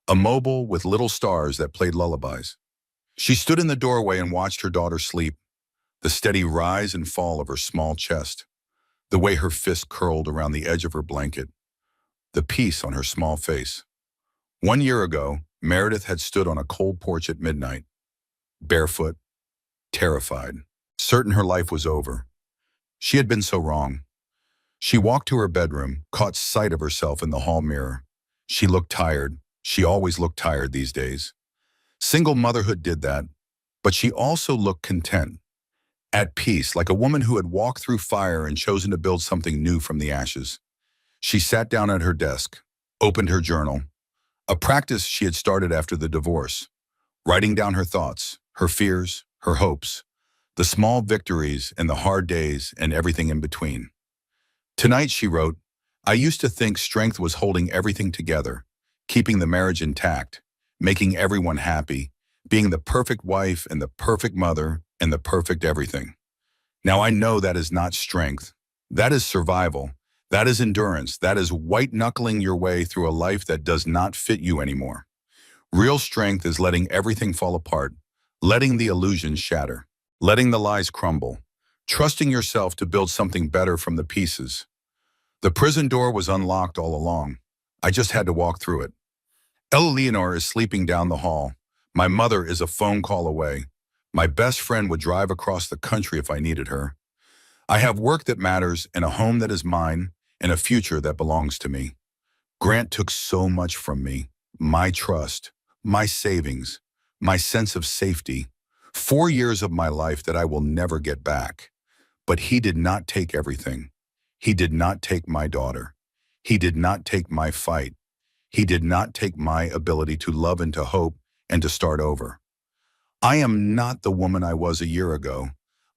a mobile with little stars that played lullabies. She stood in the doorway and watched her daughter sleep, the steady rise and fall of her small chest, the way her fist curled around the edge of her blanket, the peace on her small face. 1 year ago, Meredith had stood on a cold porch at midnight, barefoot, terrified, certain her life was over. She had been so wrong. She walked to her bedroom, caught sight of herself in the hall mirror. She looked tired. She always looked tired these days. Single motherhood did that, but she also looked content, at peace, like a woman who had walked through fire and chosen to build something new from the ashes. She sat down at her desk, opened her journal, a practice she had started after the divorce, writing down her thoughts, her fears, her hopes, the small victories and the hard days and everything in between. Tonight, she wrote, I used to think strength was holding everything together, keeping the marriage intact, making everyone happy, being the perfect wife and the perfect mother and the perfect everything. Now I know that is not strength. That is survival. That is endurance. That is white-knuckling your way through a life that does not fit you anymore. Real strength is letting everything fall apart, letting the illusions shatter, letting the lies crumble, trusting yourself to build something better from the pieces. The prison door was unlocked all along. I just had to walk through it. Leonor is sleeping down the hall. My mother is a phone call away. My best friend would drive across the country if I needed her. I have work that matters and a home that is mine and a future that belongs to me. Grant took so much from me, my trust, my savings, my sense of safety, 4 years of my life that I will never get back. But he did not take everything. He did not take my daughter. He did not take my fight. He did not take my ability to love and to hope and to start over. I am not the woman I was a year ago.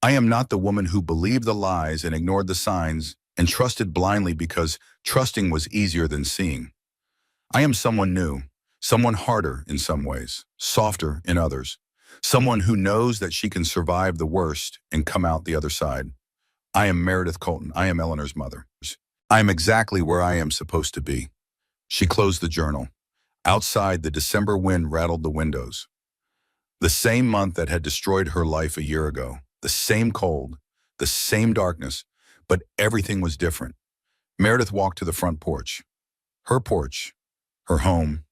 I am not the woman who believed the lies and ignored the signs and trusted blindly because trusting was easier than seeing. I am someone new, someone harder in some ways, softer in others, someone who knows that she can survive the worst and come out the other side. I am Meredith Colton. I am Eleanor's mother. I am exactly where I am supposed to be. She closed the journal. Outside, the December wind rattled the windows. The same month that had destroyed her life a year ago, the same cold, the same darkness, but everything was different. Meredith walked to the front porch. Her home,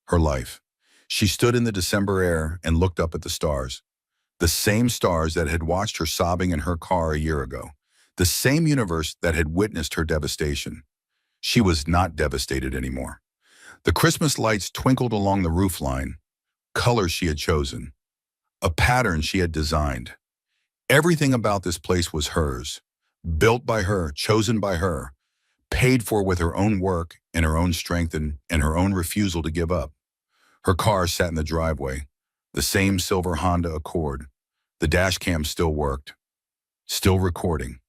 her life. She stood in the December air and looked up at the stars. The same stars that had watched her sobbing in her car a year ago. The same universe that had witnessed her devastation. She was not devastated anymore. The Christmas lights twinkled along the roofline, colors she had chosen, a pattern she had designed. Everything about this place was hers, built by her, chosen by her, paid for with her own work and her own strength and her own refusal to give up. Her car sat in the driveway, the same silver Honda Accord. The Dashcam still worked, still recording.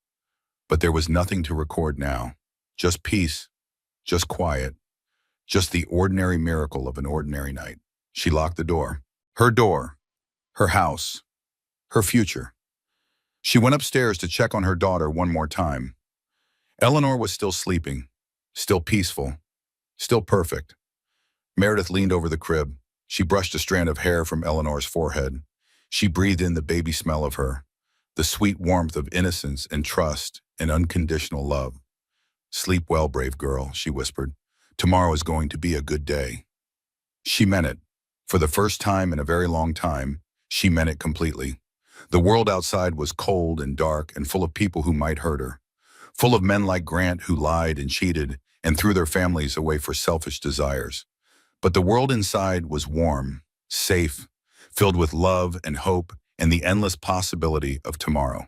But there was nothing to record now. Just peace, just quiet, just the ordinary miracle of an ordinary night. She locked the door. Her house, her future. She went upstairs to check on her daughter one more time. Eleanor was still sleeping, still peaceful, still perfect. Meredith leaned over the crib. She brushed a strand of hair from Eleanor's forehead. She breathed in the baby smell of her, the sweet warmth of innocence and trust and unconditional love. "Sleep well, brave girl," she whispered. "Tomorrow is going to be a good day." She meant it. For the first time in a very long time, she meant it completely. The world outside was cold and dark and full of people who might hurt her. Full of men like Grant who lied and cheated and threw their families away for selfish desires. But the world inside was warm, safe, filled with love and hope and the endless possibility of tomorrow.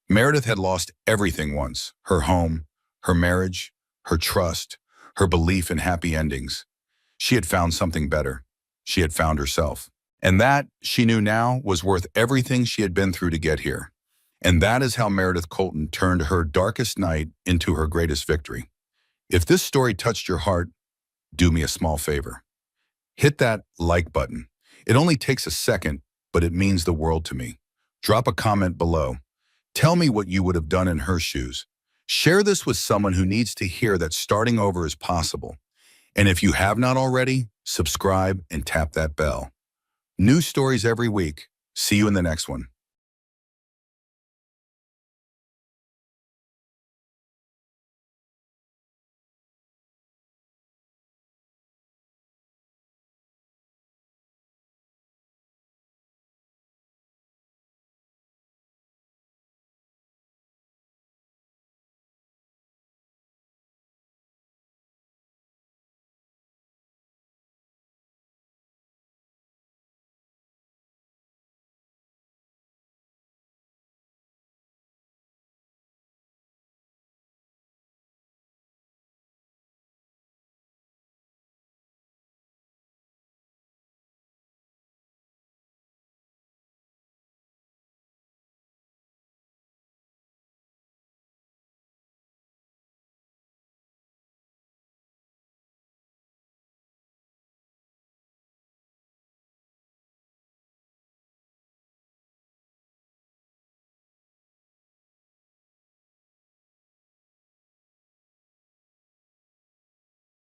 Meredith had lost everything once: her home, her marriage, her trust, her belief in happy endings. She had found something better. She had found herself. And that, she knew now, was worth everything she had been through to get here. And that is how Meredith Colton turned her darkest night into her greatest victory. If this story touched your heart, do me a small favor. Hit that like button. It only takes a second, but it means the world to me. Drop a comment below. Tell me what you would have done in her shoes. Share this with someone who needs to hear that starting over is possible. And if you have not already, subscribe and tap that bell. New stories every week. See you in the next one.